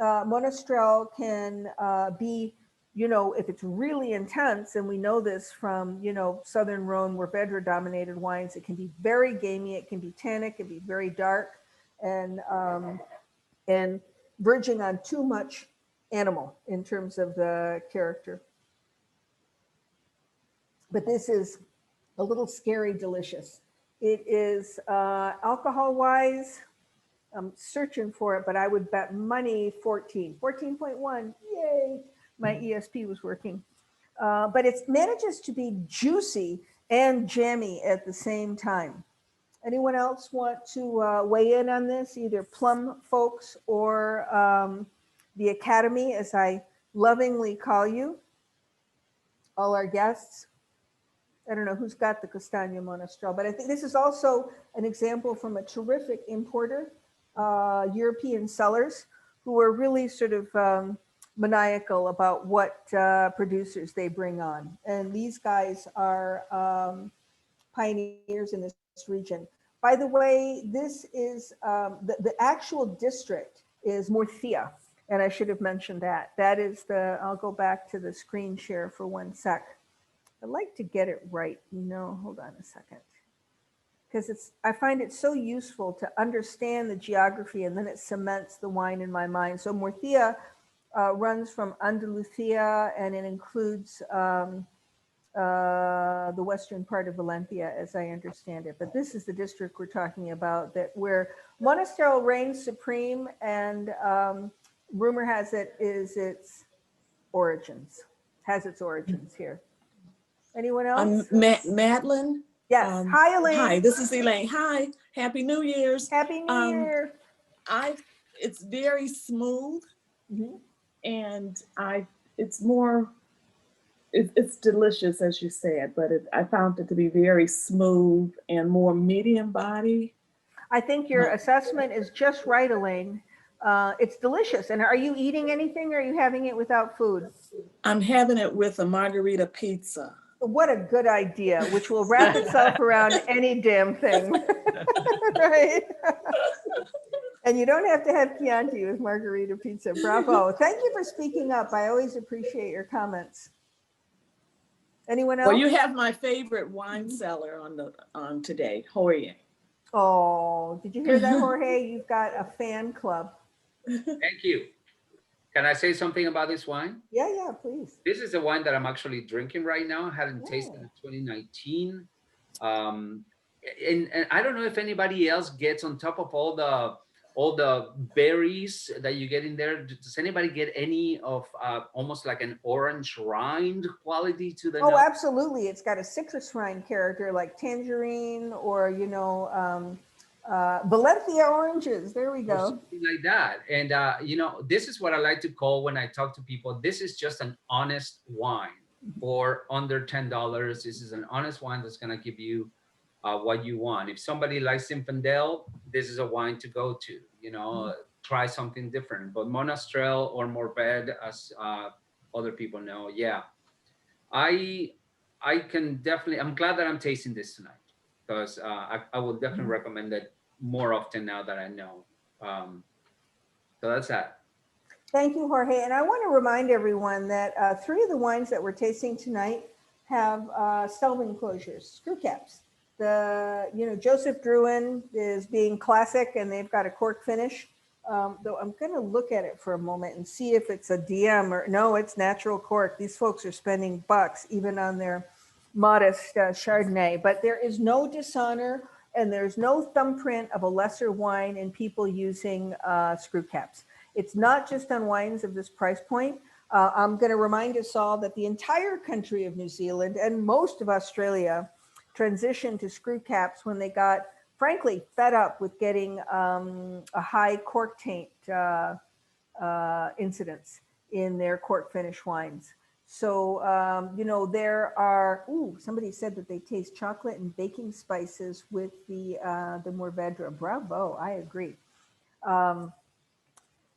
Monastrell can be, if it's really intense, and we know this from, Southern Rhone, Mourvedre dominated wines, it can be very gamey, it can be tannic, it can be very dark, and verging on too much animal in terms of the character. But this is a little scary delicious. It is alcohol-wise, I'm searching for it, but I would bet money 14.1, yay. My ESP was working. But it manages to be juicy and jammy at the same time. Anyone else want to weigh in on this, either Plum folks or the Academy, as I lovingly call you, all our guests? I don't know who's got the Castano Monastrell, but I think this is also an example from a terrific importer, European sellers, who are really sort of maniacal about what producers they bring on. And these guys are pioneers in this region. By the way, this is the actual district is Murcia, and I should have mentioned that. That is I'll go back to the screen share for 1 sec. I'd like to get it right, hold on a second. Because I find it so useful to understand the geography, and then it cements the wine in my mind. So Murcia runs from Andalusia, and it includes the western part of Valencia, as I understand it. But this is the district we're talking about, where Monastrell reigns supreme, and rumor has it has its origins here. Anyone else?
Madeline.
Yes. Hi, Elaine.
Hi, this is Elaine. Hi, Happy New Year's.
Happy New Year.
It's very smooth,
Mhm.
and it's delicious, as you said, but I found it to be very smooth and more medium body.
I think your assessment is just right, Elaine. It's delicious. And are you eating anything? Or are you having it without food?
I'm having it with a margarita pizza.
What a good idea, which will wrap itself around any damn thing. Right? And you don't have to have Chianti with margarita pizza. Bravo. Thank you for speaking up. I always appreciate your comments. Anyone else?
Well, you have my favorite wine seller on today, Origen.
Oh, did you hear that, Jorge? You've got a fan club.
Thank you. Can I say something about this wine?
Yeah, please.
This is the wine that I'm actually drinking right now. I hadn't tasted it in 2019. And I don't know if anybody else gets on top of all the berries that you get in there. Does anybody get any of almost like an orange rind quality to the
Oh,
nose?
absolutely. It's got a citrus rind character like tangerine or, Valencia oranges. There we
Or
go.
something like that. And this is what I like to call, when I talk to people, this is just an honest wine for under $10. This is an honest wine that's going to give you what you want. If somebody likes Zinfandel, this is a wine to go to, try something different. But Monastrell or Morbid, as other people know, yeah. I can definitely, I'm glad that I'm tasting this tonight, because I would definitely recommend it more often now that I know. So that's that.
Thank you, Jorge. And I want to remind everyone that 3 of the wines that we're tasting tonight have Stelvin closures, screw caps. Joseph Drouhin is being classic, and they've got a cork finish. Though I'm going to look at it for a moment and see if it's a DM or no, it's natural cork. These folks are spending bucks even on their modest Chardonnay, but there is no dishonor and there's no thumbprint of a lesser wine in people using screw caps. It's not just on wines of this price point. I'm going to remind us all that the entire country of New Zealand and most of Australia transitioned to screw caps when they got, frankly, fed up with getting a high cork taint incidence in their cork finish wines. So, there are, somebody said that they taste chocolate and baking spices with the Mourvedre. Bravo, I agree.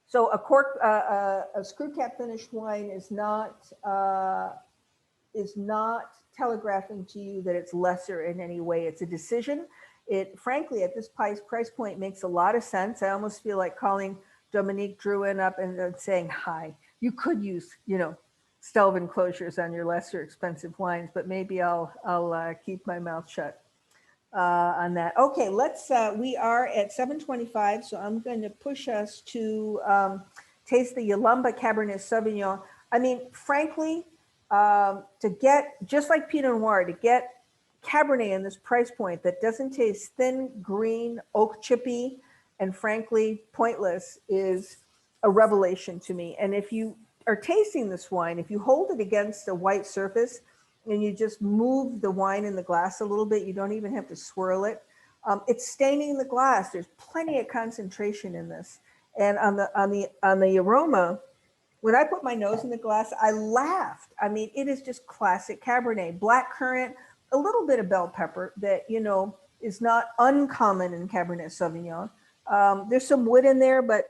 So a screw cap finished wine is not telegraphing to you that it's lesser in any way. It's a decision. It, frankly, at this price point makes a lot of sense. I almost feel like calling Dominique Drouhin up and saying, hi, you could use, Stelvin closures on your lesser expensive wines, but maybe I'll keep my mouth shut on that. Okay, we are at 7:25, so I'm going to push us to taste the Yolumba Cabernet Sauvignon. I mean, frankly, to get, just like Pinot Noir, to get Cabernet in this price point that doesn't taste thin, green, oak chippy, and frankly, pointless is a revelation to me. And if you are tasting this wine, if you hold it against a white surface and you just move the wine in the glass a little bit, you don't even have to swirl it. It's staining the glass. There's plenty of concentration in this. And on the aroma, when I put my nose in the glass, I laughed. I mean, it is just classic Cabernet. Black currant, a little bit of bell pepper that, you know, is not uncommon in Cabernet Sauvignon. There's some wood in there, but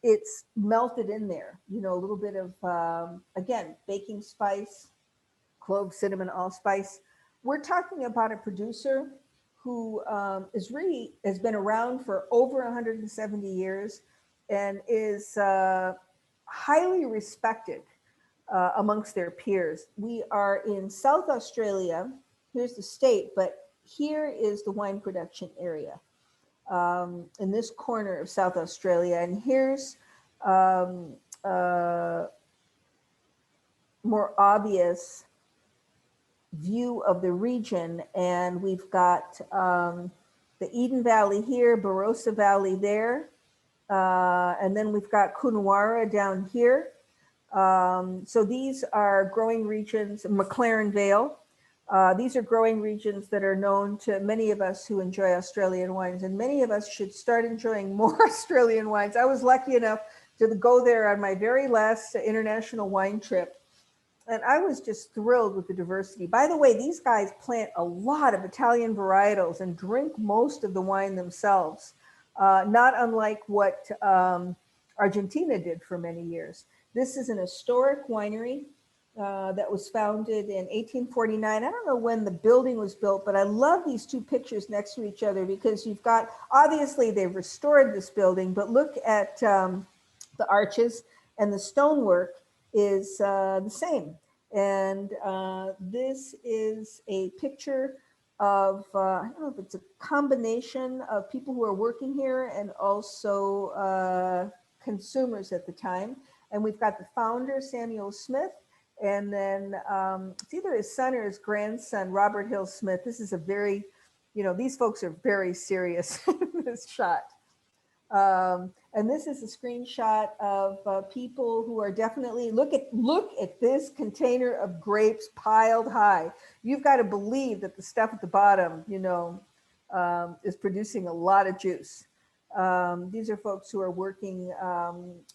it's melted in there. You know, a little bit of, again, baking spice, clove, cinnamon, allspice. We're talking about a producer who has been around for over 170 years and is highly respected amongst their peers. We are in South Australia. Here's the state, but here is the wine production area in this corner of South Australia. And here's more obvious view of the region. And we've got the Eden Valley here, Barossa Valley there. And then we've got Coonawarra down here. So these are growing regions, McLaren Vale. These are growing regions that are known to many of us who enjoy Australian wines, and many of us should start enjoying more Australian wines. I was lucky enough to go there on my very last international wine trip, and I was just thrilled with the diversity. By the way, these guys plant a lot of Italian varietals and drink most of the wine themselves, not unlike what Argentina did for many years. This is an historic winery that was founded in 1849. I don't know when the building was built, but I love these two pictures next to each other because you've got, obviously they've restored this building, but look at the arches, and the stonework is the same. And this is a picture of, I don't know if it's a combination of people who are working here and also consumers at the time. And we've got the founder, Samuel Smith, and then it's either his son or his grandson, Robert Hill Smith. This is a very, you know, these folks are very serious in this shot. And this is a screenshot of people who are definitely, look at this container of grapes piled high. You've got to believe that the stuff at the bottom, you know, is producing a lot of juice. These are folks who are working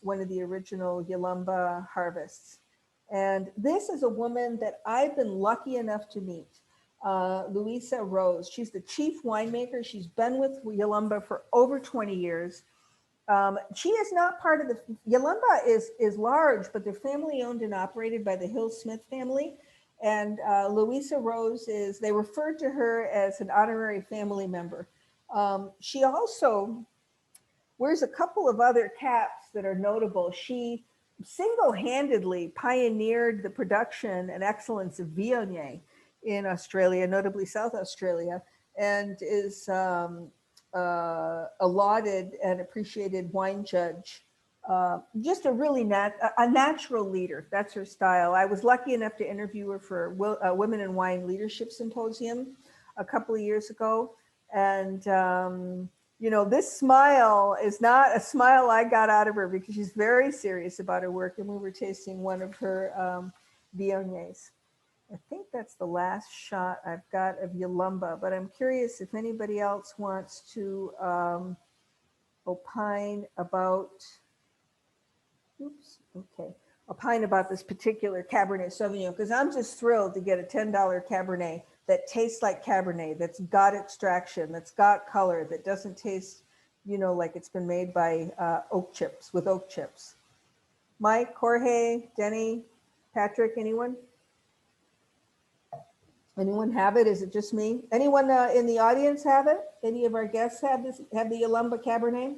one of the original Yolumba harvests. And this is a woman that I've been lucky enough to meet, Louisa Rose. She's the chief winemaker. She's been with Yolumba for over 20 years. She is not part of the, Yolumba is large, but they're family owned and operated by the Hill Smith family. And Louisa Rose is, they refer to her as an honorary family member. She also wears a couple of other caps that are notable. She single-handedly pioneered the production and excellence of Viognier in Australia, notably South Australia, and is a lauded and appreciated wine judge. Just a really a natural leader. That's her style. I was lucky enough to interview her for Women in Wine Leadership Symposium a couple of years ago. And you know, this smile is not a smile I got out of her because she's very serious about her work. And we were tasting one of her Viogniers. I think that's the last shot I've got of Yolumba, but I'm curious if anybody else wants to opine about, opine about this particular Cabernet Sauvignon, because I'm just thrilled to get a $10 Cabernet that tastes like Cabernet, that's got extraction, that's got color, that doesn't taste, you know, like it's been made by oak chips, with oak chips. Mike, Jorge, Denny, Patrick, anyone? Anyone have it? Is it just me? Anyone in the audience have it? Any of our guests have this? Have the Yolumba Cabernet?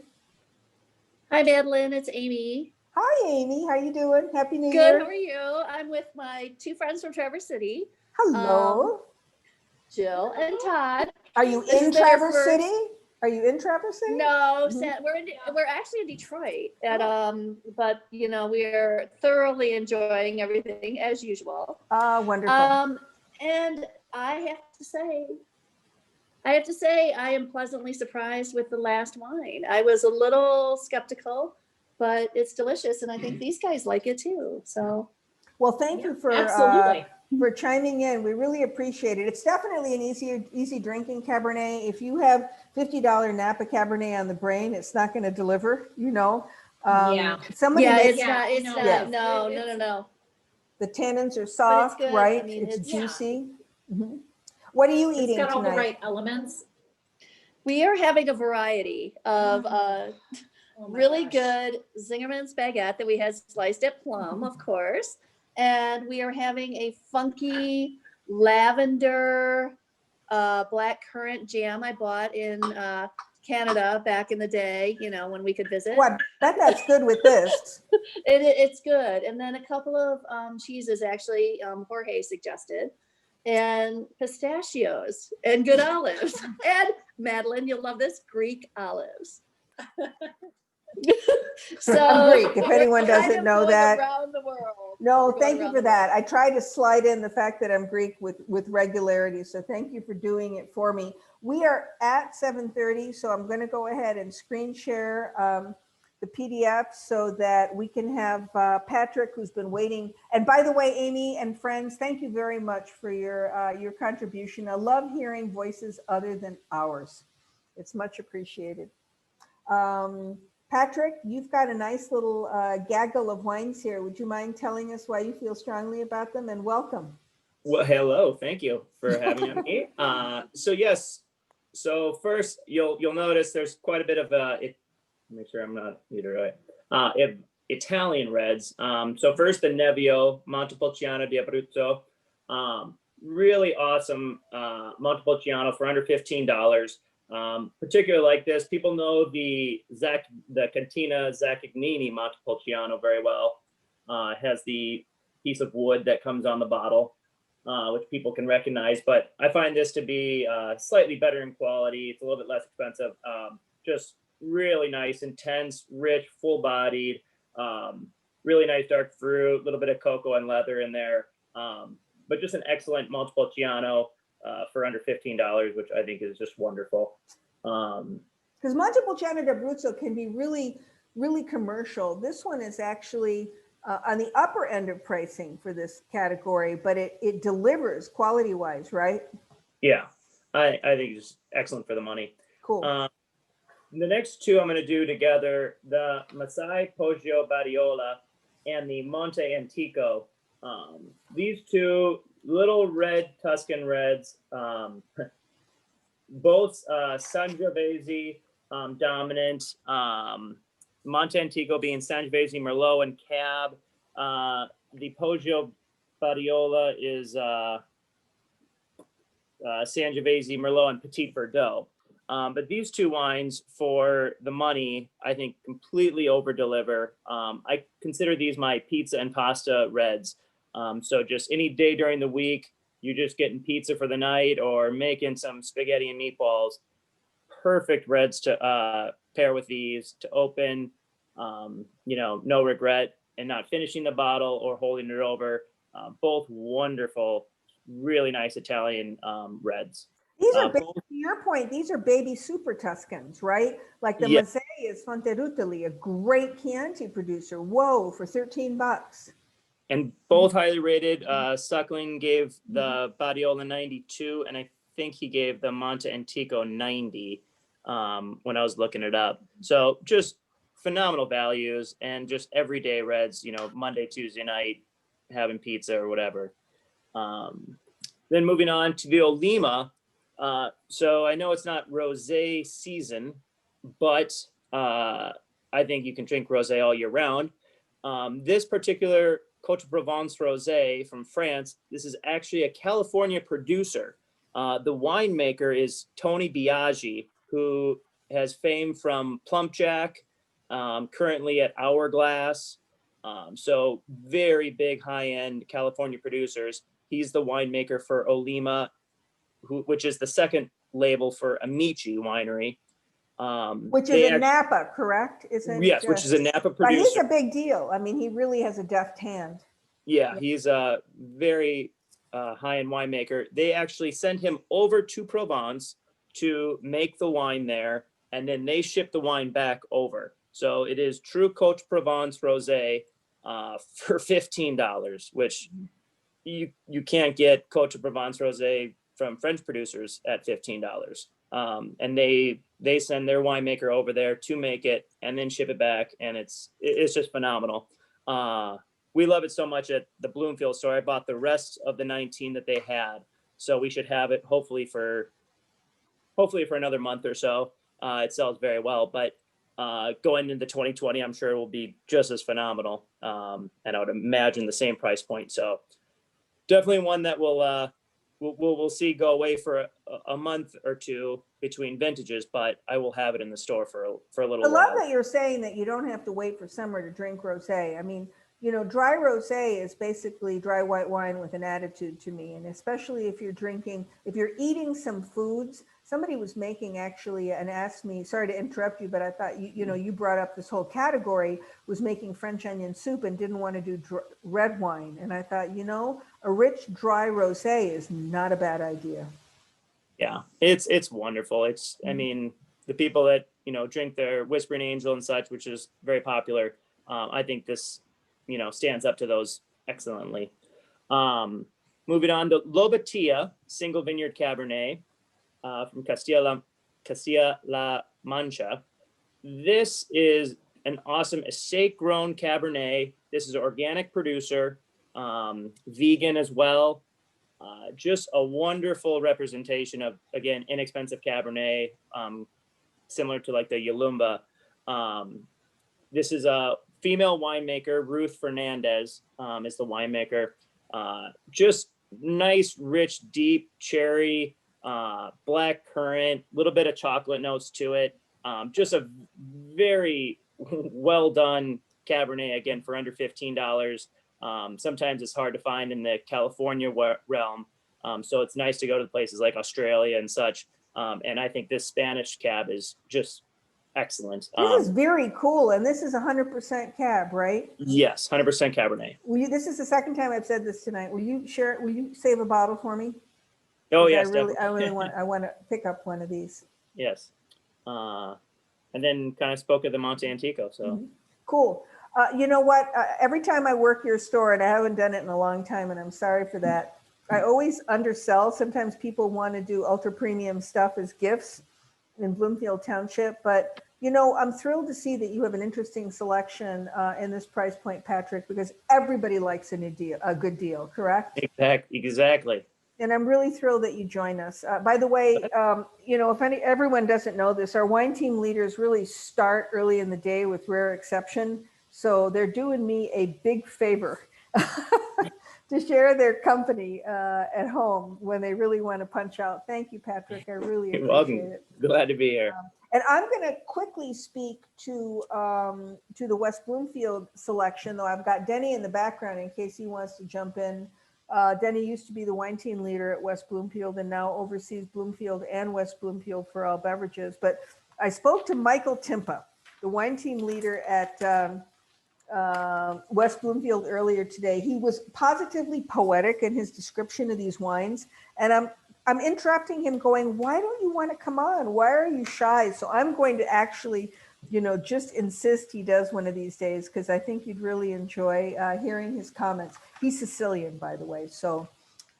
Hi, Madeline. It's Amy.
Hi, Amy. How you doing? Happy New
Good.
Year.
How are you? I'm with my two friends from Traverse City.
Hello.
Jill and Todd.
Are you in Traverse City? Are you in Traverse City?
No, we're actually in Detroit. But you know, we're thoroughly enjoying everything as usual.
Wonderful.
And I have to say, I am pleasantly surprised with the last wine. I was a little skeptical, but it's delicious, and I think these guys like it too. So,
well, thank you for
absolutely.
for chiming in. We really appreciate it. It's definitely an easy drinking Cabernet. If you have $50 Napa Cabernet on the brain, it's not going to deliver, you know.
Yeah.
Somebody
Yeah,
makes
it's not, it's
Yeah.
not, no.
the tannins are soft,
good. I
right?
mean,
It's
it's-
juicy. Mhm. What are you
It's
eating
got all the
tonight?
right elements.
We are having a variety of
Oh my
really
gosh.
good Zingerman's baguette that we had sliced at Plum, of course. And we are having a funky lavender black currant jam I bought in Canada back in the day, you know, when we could visit.
Well, I bet that's good with this.
It's good. And then a couple of cheeses, actually, Jorge suggested, and pistachios and good olives. And Madeline, you'll love this, Greek olives. So
I'm Greek, if
we're
anyone
kind
doesn't
of
know
going
that.
around the world.
No,
We're going
thank you
around
for
the
that. I try to slide in the fact that I'm Greek with regularity. So thank you for doing it for me. We are at 7:30, so I'm going to go ahead and screen share the PDF so that we can have Patrick, who's been waiting. And by the way, Amy and friends, thank you very much for your contribution. I love hearing voices other than ours. It's much appreciated. Patrick, you've got a nice little gaggle of wines here. Would you mind telling us why you feel strongly about them, and welcome?
Well, hello. Thank you for having me. So yes. So first, you'll notice there's quite a bit of make sure I'm not either right. Italian reds. So first, the Nevio Montepulciano di Abruzzo. Really awesome Montepulciano for under $15. Particularly like this, people know the Cantina Zaccagnini Montepulciano very well. It has the piece of wood that comes on the bottle, which people can recognize. But I find this to be slightly better in quality. It's a little bit less expensive. Just really nice, intense, rich, full-bodied, really nice dark fruit, a little bit of cocoa and leather in there. But just an excellent Montepulciano for under $15, which I think is just wonderful.
Because Montepulciano d'Abruzzo can be really, really commercial. This one is actually on the upper end of pricing for this category, but it delivers quality-wise, right?
Yeah, I think it's excellent for the money.
Cool.
The next two I'm going to do together, the Masai Poggio Badiola and the Monte Antico. These two little red Tuscan reds, both Sangiovese dominant, Monte Antico being Sangiovese, Merlot, and Cab. The Poggio Badiola is Sangiovese, Merlot, and Petit Verdot. But these two wines, for the money, I think completely over deliver. I consider these my pizza and pasta reds. So just any day during the week, you're just getting pizza for the night or making some spaghetti and meatballs. Perfect reds to pair with these to open, no regret, and not finishing the bottle or holding it over. Both wonderful, really nice Italian reds.
These are, to your point, these are baby super Tuscans, right? Like the Masei is Fonterutoli, a great Chianti producer. Whoa, for $13.
And both highly rated. Suckling gave the Badiola 92, and I think he gave the Monte Antico 90 when I was looking it up. So just phenomenal values and just everyday reds, Monday, Tuesday night, having pizza or whatever. Then moving on to the Yolumba. So I know it's not rosé season, but I think you can drink rosé all year round. This particular Côte de Provence rosé from France, this is actually a California producer. The winemaker is Tony Biaggi, who has fame from Plum Jack, currently at Hourglass. So very big high-end California producers. He's the winemaker for Yolumba, which is the second label for Amici Winery.
Which is in Napa, correct? Isn't
yes, which is a Napa producer.
But he's a big deal. I mean, he really has a deft hand.
Yeah, he's a very high-end winemaker. They actually send him over to Provence to make the wine there, and then they ship the wine back over. So it is true Côte de Provence rosé for $15, which you can't get Cote de Provence rosé from French producers at $15. And they send their winemaker over there to make it and then ship it back, and it's just phenomenal. We love it so much at the Bloomfield store. I bought the rest of the 19 that they had, so we should have it hopefully for another month or so. It sells very well, but going into 2020, I'm sure it will be just as phenomenal. And I would imagine the same price point. So definitely one that we'll see go away for a month or two between vintages, but I will have it in the store for a little
I love
while.
that you're saying that you don't have to wait for summer to drink rosé. I mean, you know, dry rosé is basically dry white wine with an attitude to me. And especially if you're eating some foods. Somebody was making actually and asked me, sorry to interrupt you, but I thought you brought up this whole category, was making French onion soup and didn't want to do red wine. And I thought, a rich dry rosé is not a bad idea.
Yeah, it's wonderful. I mean, the people that, drink their Whispering Angel and such, which is very popular. I think this, stands up to those excellently. Moving on to Lobatia, single vineyard Cabernet from Castilla-La Mancha. This is an awesome estate-grown Cabernet. This is an organic producer, vegan as well. Just a wonderful representation of, again, inexpensive Cabernet, similar to like the Yolumba. This is a female winemaker, Ruth Fernandez is the winemaker. Just nice, rich, deep cherry, black currant, a little bit of chocolate notes to it. Just a very well done Cabernet, again, for under $15. Sometimes it's hard to find in the California realm. So it's nice to go to places like Australia and such. And I think this Spanish cab is just excellent.
This is very cool. And this is 100% cab, right?
Yes, 100% Cabernet.
This is the second time I've said this tonight. Will you save a bottle for me?
Oh, yes.
I want to pick up one of these.
Yes. And then kind of spoke of the Monte Antico. So
cool. You know what? Every time I work your store, and I haven't done it in a long time, and I'm sorry for that, I always undersell. Sometimes people want to do ultra premium stuff as gifts in Bloomfield Township, but I'm thrilled to see that you have an interesting selection in this price point, Patrick, because everybody likes a good deal, correct?
Exactly.
And I'm really thrilled that you join us. By the way, if everyone doesn't know this, our wine team leaders really start early in the day with rare exception. So they're doing me a big favor to share their company at home when they really want to punch out. Thank you, Patrick. I really appreciate it.
Glad to be here.
And I'm going to quickly speak to the West Bloomfield selection, though I've got Denny in the background in case he wants to jump in. Denny used to be the wine team leader at West Bloomfield and now oversees Bloomfield and West Bloomfield for all beverages. But I spoke to Michael Timpa, the wine team leader at West Bloomfield earlier today. He was positively poetic in his description of these wines. And I'm interrupting him going, why don't you want to come on? Why are you shy? So I'm going to actually, just insist he does one of these days, because I think you'd really enjoy hearing his comments. He's Sicilian, by the way. So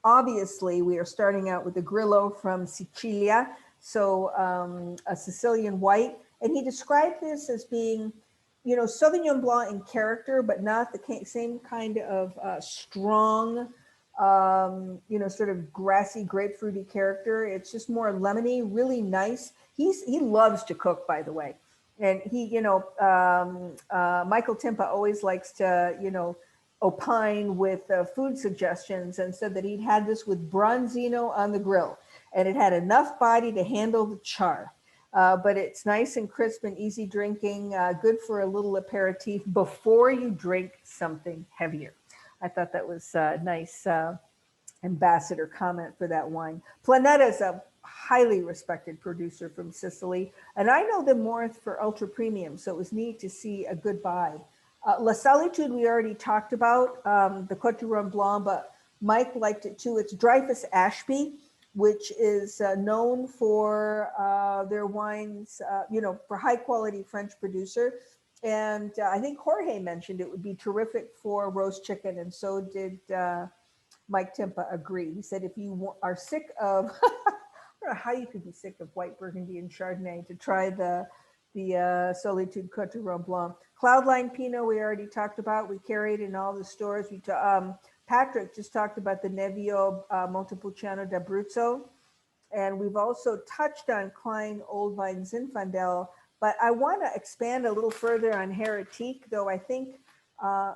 obviously we are starting out with the Grillo from Sicilia. So a Sicilian white. And he described this as being, Sauvignon Blanc in character, but not the same kind of strong, sort of grassy, grapefruity character. It's just more lemony, really nice. He loves to cook, by the way. And he, Michael Timpa always likes to, opine with food suggestions, and said that he'd had this with Bronzino on the grill, and it had enough body to handle the char. But it's nice and crisp and easy drinking, good for a little aperitif before you drink something heavier. I thought that was a nice ambassador comment for that wine. Planeta is a highly respected producer from Sicily, and I know them more for ultra premium, so it was neat to see a good buy. La Solitude we already talked about, the Côte du Rhône Blanc, but Mike liked it too. It's Dreyfus Ashby, which is known for their wines, for high quality French producer. And I think Jorge mentioned it would be terrific for roast chicken, and so did Mike Timpa agreed. He said, if you are sick of, I don't know how you could be sick of white Burgundy and Chardonnay, to try the Solitude Coteron Blanc. Cloudline Pinot, we already talked about. We carry it in all the stores. Patrick just talked about the Nebbio Montepulciano d'Abruzzo. And we've also touched on Klein Old Vine Zinfandel, but I want to expand a little further on Heretique, though I think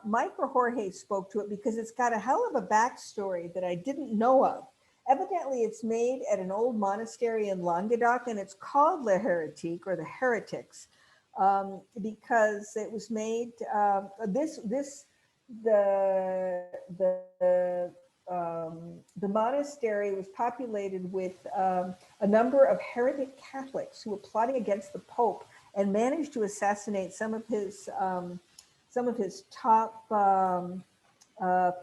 Mike or Jorge spoke to it because it's got a hell of a backstory that I didn't know of. Evidently, it's made at an old monastery in Languedoc, and it's called Le Heretique, or the Heretics, because it was made. The monastery was populated with a number of heretic Catholics who were plotting against the Pope and managed to assassinate some of his top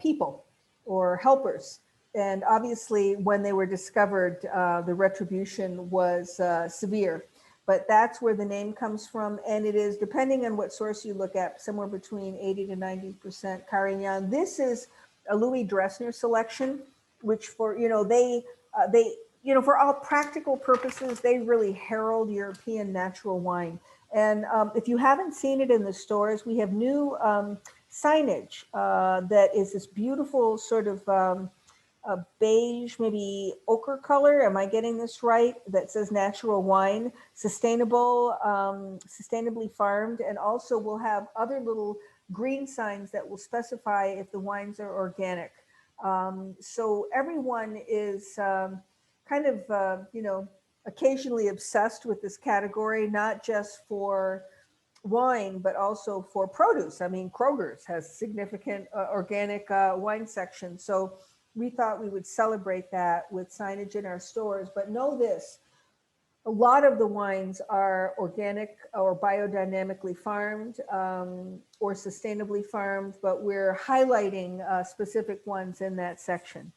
people or helpers. And obviously, when they were discovered, the retribution was severe. But that's where the name comes from. And it is, depending on what source you look at, somewhere between 80 to 90% Carignan. This is a Louis Dressner selection, which for, for all practical purposes, they really herald European natural wine. And if you haven't seen it in the stores, we have new signage that is this beautiful sort of a beige, maybe ochre color. Am I getting this right? That says natural wine, sustainable, sustainably farmed. And also we'll have other little green signs that will specify if the wines are organic. So everyone is kind of, occasionally obsessed with this category, not just for wine, but also for produce. I mean, Kroger's has significant organic wine section. So we thought we would celebrate that with signage in our stores. But know this, a lot of the wines are organic or biodynamically farmed or sustainably farmed, but we're highlighting specific ones in that section.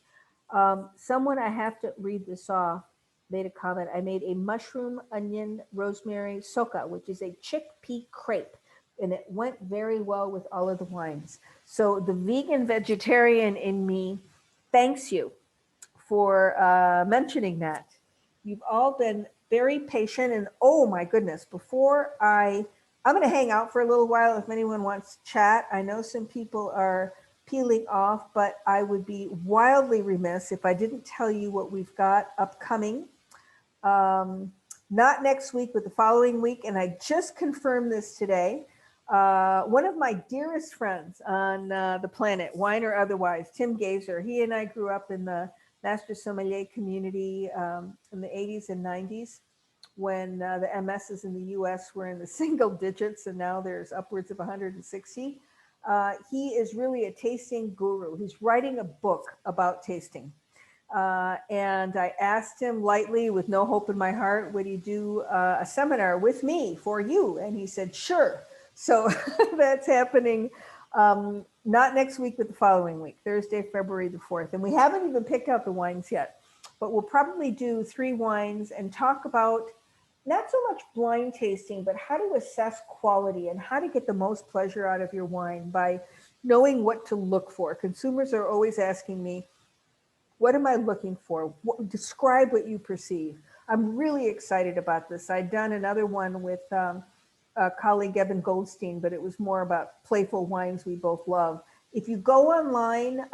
Someone, I have to read this off, made a comment. I made a mushroom, onion, rosemary soca, which is a chickpea crepe, and it went very well with all of the wines. So the vegan vegetarian in me thanks you for mentioning that. You've all been very patient, and oh my goodness, I'm going to hang out for a little while if anyone wants to chat. I know some people are peeling off, but I would be wildly remiss if I didn't tell you what we've got upcoming. Not next week, but the following week, and I just confirmed this today. One of my dearest friends on the planet, wine or otherwise, Tim Gazer, he and I grew up in the Master Sommelier community in the 80s and 90s when the MSs in the US were in the single digits, and now there's upwards of 160. He is really a tasting guru. He's writing a book about tasting. And I asked him lightly, with no hope in my heart, would he do a seminar with me for you? And he said, sure. So that's happening not next week, but the following week, Thursday, February the 4th. And we haven't even picked out the wines yet, but we'll probably do 3 wines and talk about not so much blind tasting, but how to assess quality and how to get the most pleasure out of your wine by knowing what to look for. Consumers are always asking me, what am I looking for? Describe what you perceive. I'm really excited about this. I'd done another one with colleague Evan Goldstein, but it was more about playful wines we both love. If you go online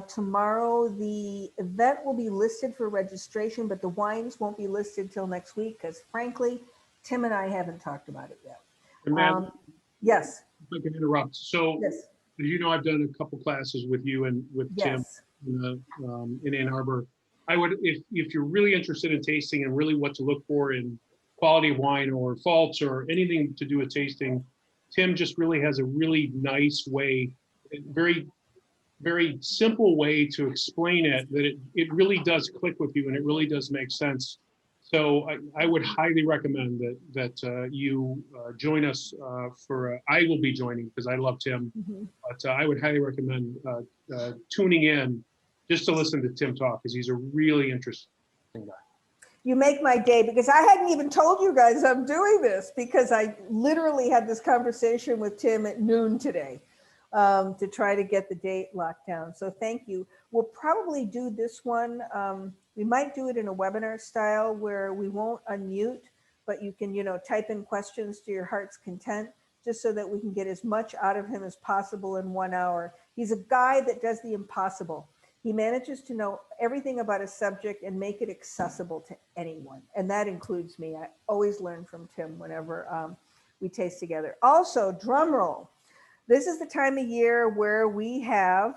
tomorrow, the event will be listed for registration, but the wines won't be listed till next week because frankly, Tim and I haven't talked about it yet.
And Matt,
yes.
if I can interrupt. So,
yes.
as you know, I've done a couple classes with you and with
Yes.
Tim in Ann Arbor. I would, if you're really interested in tasting and really what to look for in quality of wine or faults or anything to do with tasting, Tim just really has a really nice way, very, very simple way to explain it, that it really does click with you and it really does make sense. So I would highly recommend that you join us I will be joining because I love Tim, but I would highly recommend tuning in just to listen to Tim talk because he's a really interesting guy.
You make my day because I hadn't even told you guys I'm doing this because I literally had this conversation with Tim at noon today. to try to get the date locked down. So thank you. We'll probably do this one. We might do it in a webinar style where we won't unmute, but you can, type in questions to your heart's content, just so that we can get as much out of him as possible in 1 hour. He's a guy that does the impossible. He manages to know everything about a subject and make it accessible to anyone. And that includes me. I always learn from Tim whenever we taste together. Also, drum roll. This is the time of year where we have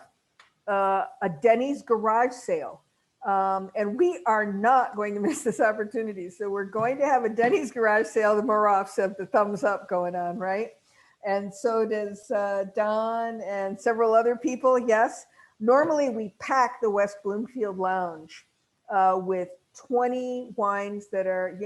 a Denny's garage sale. And we are not going to miss this opportunity. So we're going to have a Denny's garage sale. The Moroffs have the thumbs up going on, right? And so does Don and several other people, yes. Normally we pack the West Bloomfield Lounge with 20 wines that are,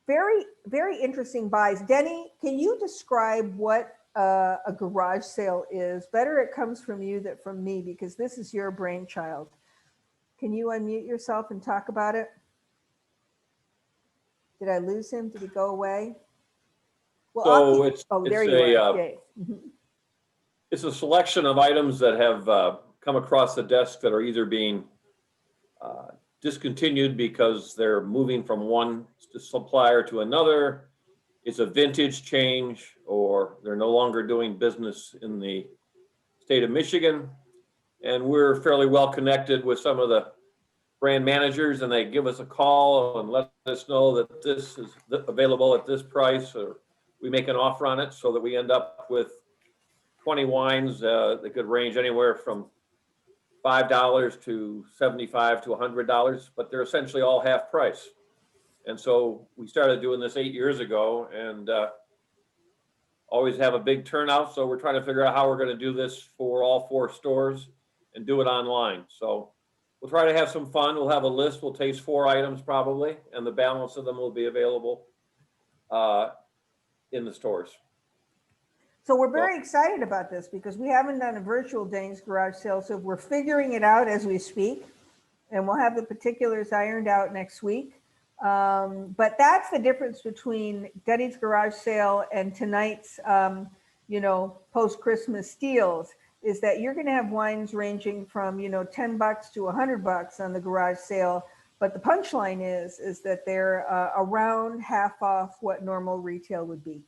very, very interesting buys. Denny, can you describe what a garage sale is? Better it comes from you than from me, because this is your brainchild. Can you unmute yourself and talk about it? Did I lose him? Did he go away? Well,
So
there you are. Yay.
it's a selection of items that have come across the desk that are either being discontinued because they're moving from one supplier to another. It's a vintage change, or they're no longer doing business in the state of Michigan. And we're fairly well connected with some of the brand managers, and they give us a call and let us know that this is available at this price, or we make an offer on it, so that we end up with 20 wines that could range anywhere from $5 to $75 to $100, but they're essentially all half price. And so we started doing this 8 years ago, and always have a big turnout. So we're trying to figure out how we're going to do this for all 4 stores and do it online. So we'll try to have some fun. We'll have a list. We'll taste 4 items probably, and the balance of them will be available in the stores.
So we're very excited about this because we haven't done a virtual Denny's garage sale. So we're figuring it out as we speak, and we'll have the particulars ironed out next week. But that's the difference between Denny's garage sale and tonight's, post-Christmas deals, is that you're going to have wines ranging from, $10 to $100 on the garage sale. But the punchline is that they're around half off what normal retail would be.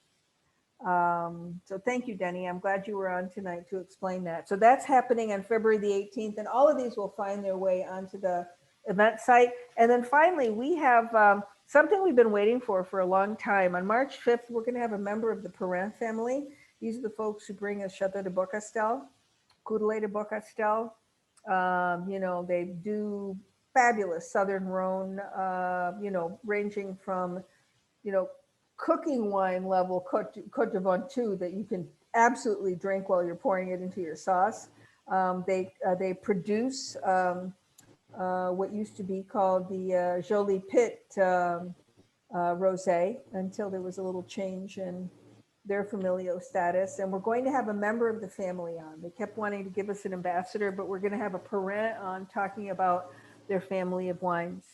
So thank you, Denny. I'm glad you were on tonight to explain that. So that's happening on February the 18th, and all of these will find their way onto the event site. And then finally, we have something we've been waiting for a long time. On March 5th, we're going to have a member of the Perrin family. These are the folks who bring us Chateau de Beaucastel, Coudelet de Beaucastel. They do fabulous Southern Rhone, ranging from, cooking wine level Côte de Ventoux that you can absolutely drink while you're pouring it into your sauce. They produce what used to be called the Jolie Pit Rosé, until there was a little change in their familial status. And we're going to have a member of the family on. They kept wanting to give us an ambassador, but we're going to have a Perrin on talking about their family of wines.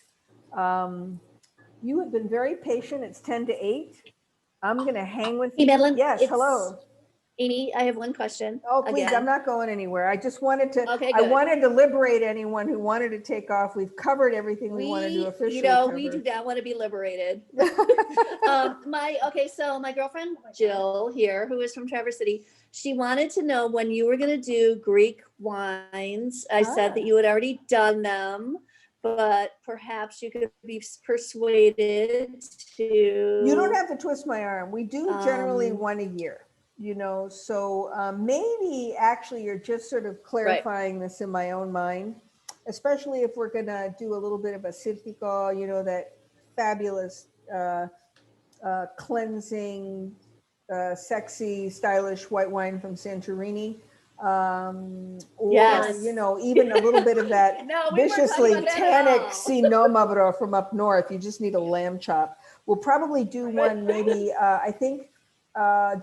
You have been very patient. It's 10 to 8. I'm going to hang with
Hey,
you.
Madeline.
Yes, hello.
Amy, I have one question.
Oh, please,
again.
I'm not going anywhere. I just wanted to,
Okay,
I
good.
wanted to liberate anyone who wanted to take off. We've covered everything we wanted to officially cover.
We do not want to be liberated. So my girlfriend Jill here, who is from Traverse City, she wanted to know when you were going to do Greek wines. I said that you had already done them, but perhaps you could be persuaded to.
You don't have to twist my arm. We do generally one a year, so maybe actually you're just sort of clarifying this in my own mind, especially if we're going to do a little bit of a Siltico, that fabulous cleansing, sexy, stylish white wine from Santorini. Or,
Yes.
Even a little bit of that viciously tannic Cinomavro from up north. You just need a lamb chop. We'll probably do one maybe, I think,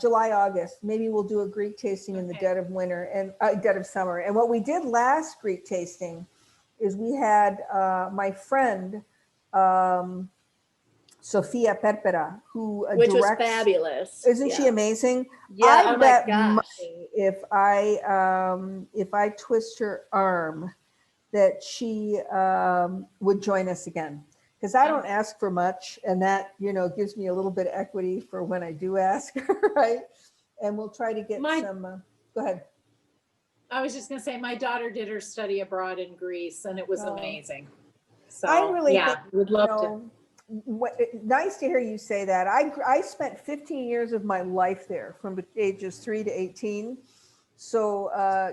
July, August. Maybe we'll do a Greek tasting in the dead of winter and dead of summer. And what we did last Greek tasting is we had my friend, Sofia Perpera, who
which was
directs.
fabulous.
Isn't she
Yeah.
amazing?
Yeah,
I
oh my
bet
gosh.
money if I twist her arm that she would join us again. Because I don't ask for much, and that, you know, gives me a little bit of equity for when I do ask, right? And we'll try to get some, go ahead.
I was just gonna say, my daughter did her study abroad in Greece and it was
Oh.
amazing. So,
I really
yeah,
think,
would
you
love
know, nice to hear you say that. I spent 15 years of my life there from ages 3 to 18. So,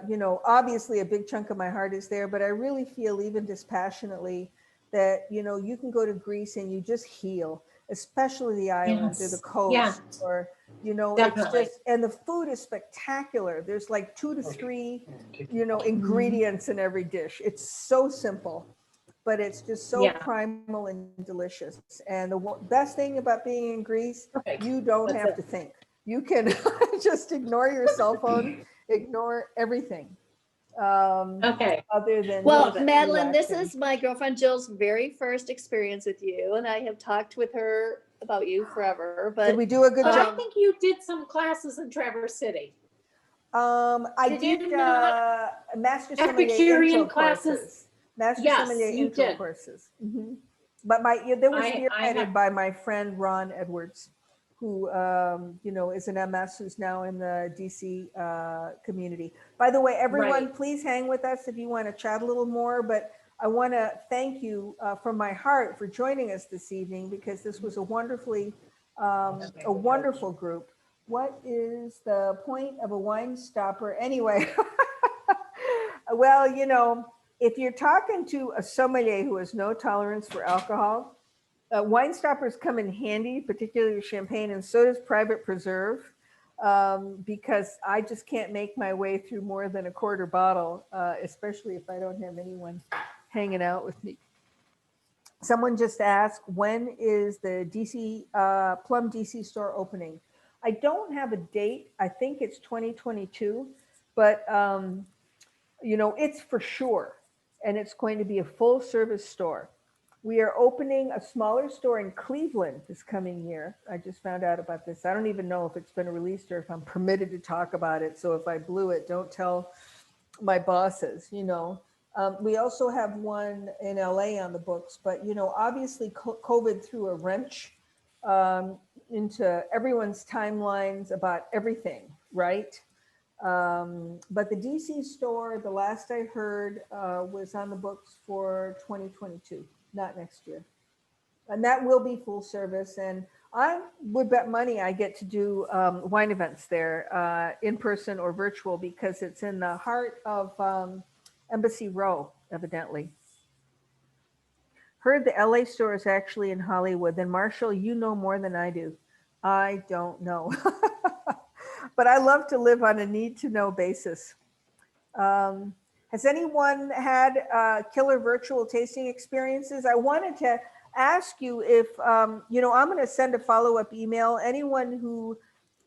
you know, obviously a big chunk of my heart is there, but I really feel even dispassionately that, you know, you can go to Greece and you just heal, especially the islands or the
Yes.
coast,
Yeah.
or, you know,
Definitely.
it's just, and the food is spectacular. There's like 2 to 3, you know, ingredients in every dish. It's so simple, but it's just so
Yeah.
primal and delicious. And the best thing about being in Greece,
Perfect.
you don't
That's
have
it.
to think. You can just ignore your cell phone, ignore everything.
Okay.
Other than
Well,
just
Madeline, this
relaxing.
is my girlfriend Jill's very first experience with you, and I have talked with her about you forever. But
Did we do a good
But
job?
I think you did some classes in Traverse City.
I
Did you
did
not?
Master Sommelier
Epicurean
intro
classes?
courses. Master
Yes,
Sommelier
you
intro
did.
courses. But that was
I
spearheaded
have-
by my friend Ron Edwards, who you know, is an MS who's now in the DC community. By the way, everyone,
Right.
please hang with us if you want to chat a little more. But I want to thank you from my heart for joining us this evening, because this was a wonderful group. What is the point of a wine stopper anyway? Well, you know, if you're talking to a sommelier who has no tolerance for alcohol, wine stoppers come in handy, particularly champagne, and so does private preserve, because I just can't make my way through more than a quarter bottle, especially if I don't have anyone hanging out with me. Someone just asked, when is the DC Plum DC store opening? I don't have a date. I think it's 2022, but you know, it's for sure, and it's going to be a full service store. We are opening a smaller store in Cleveland this coming year. I just found out about this. I don't even know if it's been released or if I'm permitted to talk about it. So if I blew it, don't tell my bosses, you know. We also have one in LA on the books, but, you know, obviously COVID threw a wrench into everyone's timelines about everything, right? But the DC store, the last I heard, was on the books for 2022, not next year. And that will be full service. And I would bet money I get to do wine events there, in person or virtual, because it's in the heart of Embassy Row, evidently. Heard the LA store is actually in Hollywood. Then Marshall, you know more than I do. I don't know. But I love to live on a need to know basis. Has anyone had killer virtual tasting experiences? I wanted to ask you if, you know, I'm going to send a follow-up email. Anyone who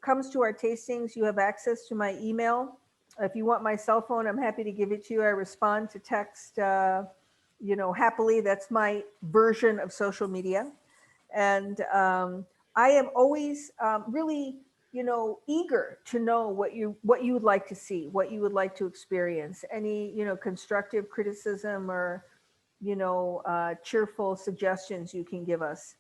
comes to our tastings, you have access to my email. If you want my cell phone, I'm happy to give it to you. I respond to text, you know, happily. That's my version of social media. And I am always really, you know, eager to know what you would like to see, what you would like to experience. Any, you know, constructive criticism or, you know, cheerful suggestions you can give us,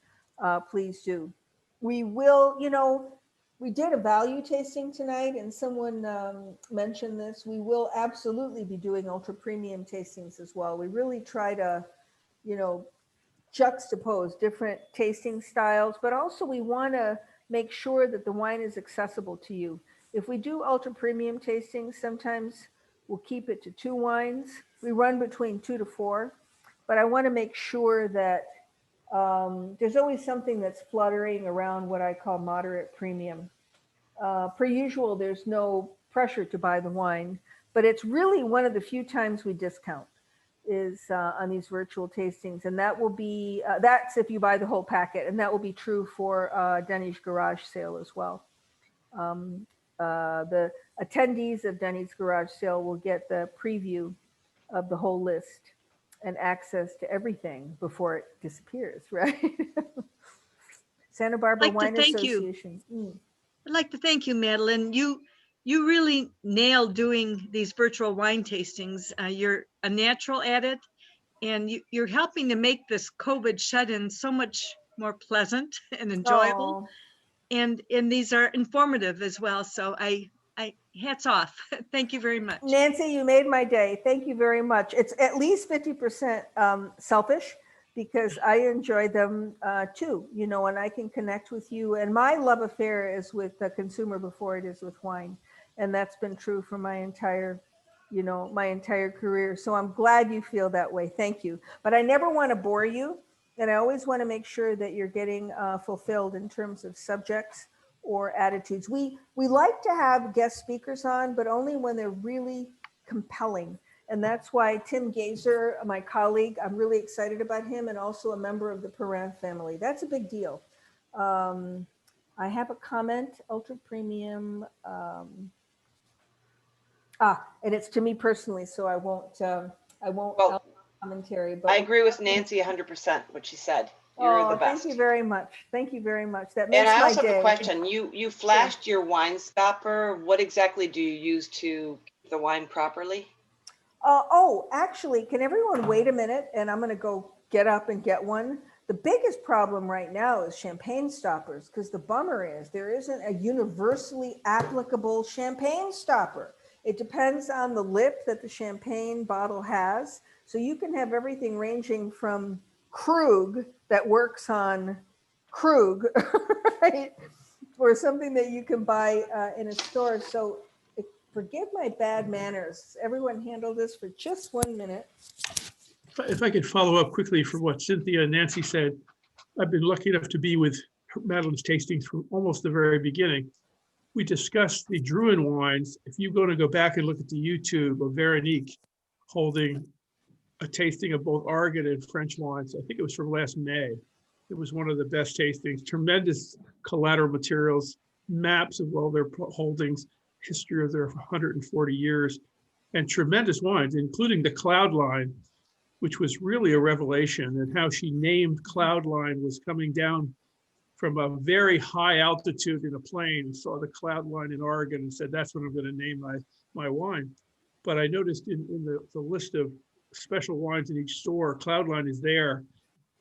please do. We will, you know, we did a value tasting tonight, and someone mentioned this. We will absolutely be doing ultra premium tastings as well. We really try to, you know, juxtapose different tasting styles, but also we want to make sure that the wine is accessible to you. If we do ultra premium tastings, sometimes we'll keep it to 2 wines. We run between 2 to 4, but I want to make sure that there's always something that's fluttering around what I call moderate premium. Per usual, there's no pressure to buy the wine, but it's really one of the few times we discount is on these virtual tastings. And that will be, that's if you buy the whole packet, and that will be true for Denny's Garage Sale as well. The attendees of Denny's Garage Sale will get the preview of the whole list and access to everything before it disappears, right? Santa Barbara
I'd like to
Wine
thank you.
Association.
I'd like to thank you, Madeline. You really nailed doing these virtual wine tastings. You're a natural at it, and you're helping to make this COVID shut-in so much more pleasant and enjoyable.
Oh,
And these are informative as well. So I hats off. Thank you very much.
Nancy, you made my day. Thank you very much. It's at least 50% selfish because I enjoy them too, you know, and I can connect with you. And my love affair is with the consumer before it is with wine. And that's been true for my entire, you know, my entire career. So I'm glad you feel that way. Thank you. But I never want to bore you. And I always want to make sure that you're getting fulfilled in terms of subjects or attitudes. We like to have guest speakers on, but only when they're really compelling. And that's why Tim Gazer, my colleague, I'm really excited about him, and also a member of the Perrin family. That's a big deal. I have a comment, ultra premium. And it's to me personally, so I won't
Well,
commentary. But
I agree with Nancy 100% what she said. You're the best.
Thank you very much. Thank you very much. That
And
makes
I
my
also have
day.
a question. You flashed your wine stopper. What exactly do you use to keep the wine properly?
Actually, can everyone wait a minute? And I'm going to go get up and get one. The biggest problem right now is champagne stoppers, because the bummer is there isn't a universally applicable champagne stopper. It depends on the lip that the champagne bottle has. So you can have everything ranging from Krug that works on Krug, right? Or something that you can buy in a store. So forgive my bad manners. Everyone handle this for just 1 minute.
If I could follow up quickly for what Cynthia and Nancy said, I've been lucky enough to be with Madeline's tastings from almost the very beginning. We discussed the Drouhin wines. If you're going to go back and look at the YouTube of Veronique holding a tasting of both Oregon and French wines, I think it was from last May. It was one of the best tastings, tremendous collateral materials, maps of all their holdings, history of their 140 years, and tremendous wines, including the Cloud line, which was really a revelation, and how she named Cloud line was coming down from a very high altitude in a plane and saw the Cloud line in Oregon and said, that's what I'm going to name my wine. But I noticed in the list of special wines in each store, Cloud line is there.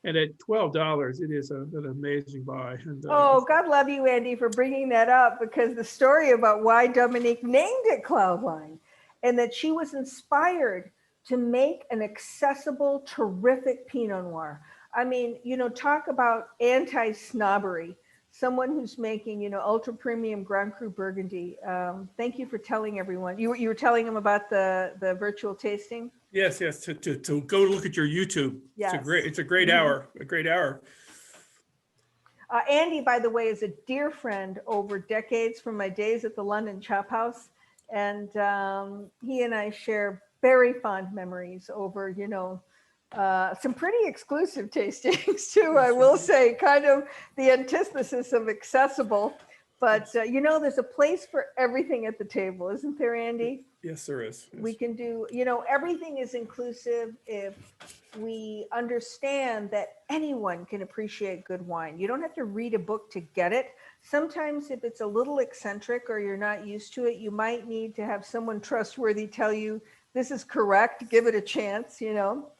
And at $12, it is an amazing buy. And,
God love you, Andy, for bringing that up, because the story about why Dominique named it Cloudline, and that she was inspired to make an accessible, terrific Pinot Noir. I mean, you know, talk about anti-snobbery. Someone who's making, you know, ultra premium Grand Cru Burgundy. Thank you for telling everyone. You were telling them about the virtual tasting.
Yes, to go look at your YouTube.
Yes.
It's a great hour, a great hour.
Andy, by the way, is a dear friend over decades from my days at the London Chop House. And he and I share very fond memories over, you know, some pretty exclusive tastings too, I will say, kind of the antithesis of accessible. But, you know, there's a place for everything at the table, isn't there, Andy?
Yes, there is. Yes.
We can do, you know, everything is inclusive if we understand that anyone can appreciate good wine. You don't have to read a book to get it. Sometimes if it's a little eccentric or you're not used to it, you might need to have someone trustworthy tell you, this is correct, give it a chance, you know.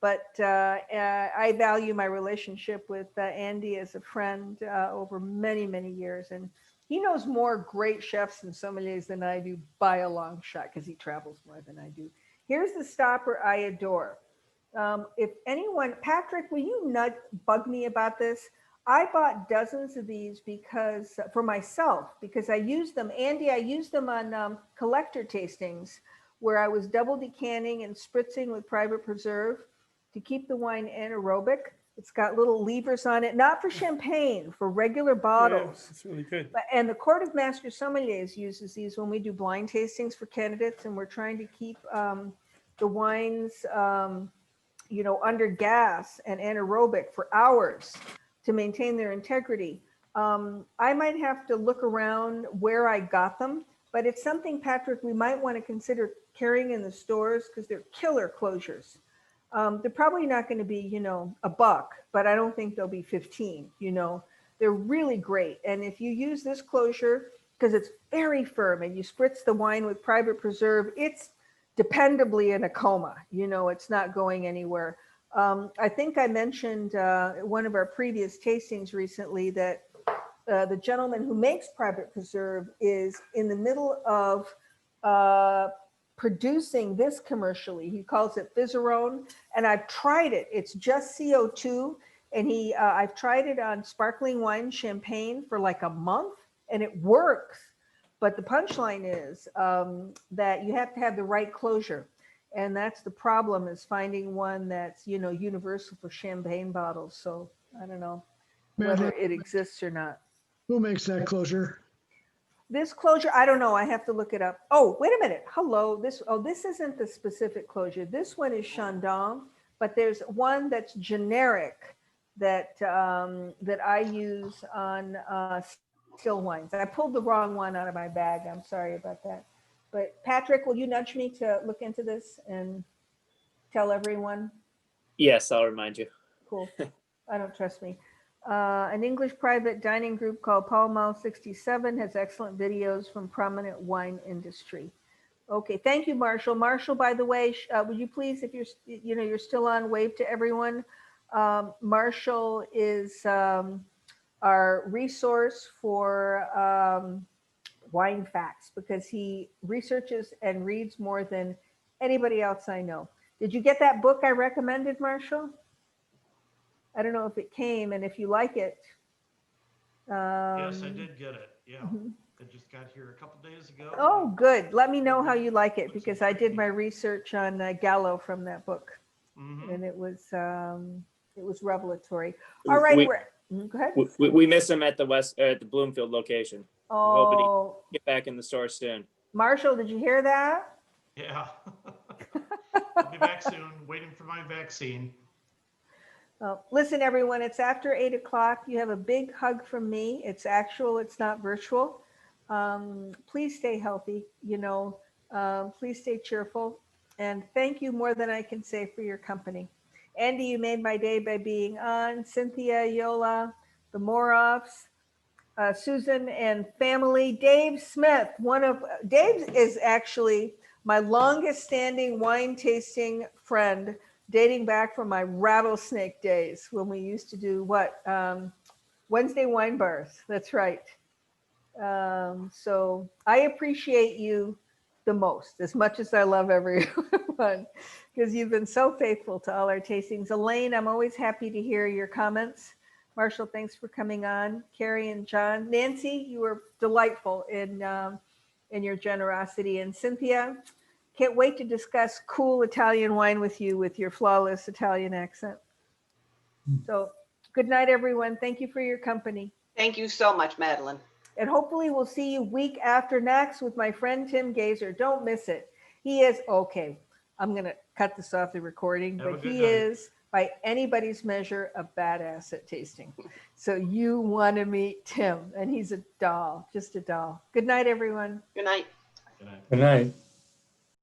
But I value my relationship with Andy as a friend over many, many years. And he knows more great chefs and sommeliers than I do by a long shot, because he travels more than I do. Here's the stopper I adore. If anyone, Patrick, will you not bug me about this? I bought dozens of these because for myself, because I use them. Andy, I use them on collector tastings where I was double decanting and spritzing with private preserve to keep the wine anaerobic. It's got little levers on it, not for champagne, for regular bottles.
Yeah, it's really good.
And the Court of Master Sommeliers uses these when we do blind tastings for candidates, and we're trying to keep the wines, you know, under gas and anaerobic for hours to maintain their integrity. I might have to look around where I got them, but it's something, Patrick, we might want to consider carrying in the stores because they're killer closures. They're probably not going to be, you know, $1, but I don't think they'll be 15, you know. They're really great. And if you use this closure, because it's very firm and you spritz the wine with private preserve, it's dependably in a coma, you know, it's not going anywhere. I think I mentioned one of our previous tastings recently that the gentleman who makes private preserve is in the middle of producing this commercially. He calls it Fizzerone, and I've tried it. It's just CO2, and I've tried it on sparkling wine champagne for like a month, and it works. But the punchline is that you have to have the right closure. And that's the problem, is finding one that's, you know, universal for champagne bottles. So I don't know whether
Madeline,
it exists or not.
who makes that closure?
This closure, I don't know. I have to look it up. Oh, wait a minute. Hello. This isn't the specific closure. This one is Chandon, but there's one that's generic that that I use on still wines. I pulled the wrong one out of my bag. I'm sorry about that. But Patrick, will you nudge me to look into this and tell everyone?
Yes, I'll remind you.
Cool. I don't trust me. An English private dining group called Pall Mall 67 has excellent videos from prominent wine industry. Okay, thank you, Marshall. Marshall, by the way, would you please, if you're still on, wave to everyone. Marshall is our resource for wine facts, because he researches and reads more than anybody else I know. Did you get that book I recommended, Marshall? I don't know if it came, and if you like it.
Yes, I did get it. Yeah.
Mhm.
It just got here a couple days ago.
Oh, good. Let me know how you like it, because I did my research on Gallo from that book, and it was revelatory. All right, go ahead.
We miss him at the Bloomfield location. We're hoping he get back in the store soon.
Marshall, did you hear that?
Yeah. I'll be back soon, waiting for my vaccine.
Listen, everyone, it's after 8 o'clock. You have a big hug from me. It's actual, it's not virtual. Please stay healthy, please stay cheerful. And thank you more than I can say for your company. Andy, you made my day by being on. Cynthia, Yola, the Moroffs, Susan and family. Dave Smith, Dave is actually my longest standing wine tasting friend, dating back from my rattlesnake days when we used to do Wednesday wine bars. That's right. So I appreciate you the most, as much as I love everyone, because you've been so faithful to all our tastings. Elaine, I'm always happy to hear your comments. Marshall, thanks for coming on. Carrie and John. Nancy, you were delightful in your generosity. And Cynthia, can't wait to discuss cool Italian wine with you with your flawless Italian accent. So good night, everyone. Thank you for your company.
Thank you so much, Madeline.
And hopefully we'll see you week after next with my friend Tim Gazer. Don't miss it. He is, okay, I'm going to cut this off the recording, but he is, by anybody's measure, a badass at tasting. So you want to meet Tim, and he's a doll, just a doll. Good night, everyone.
Good night.
Good night.
Good night.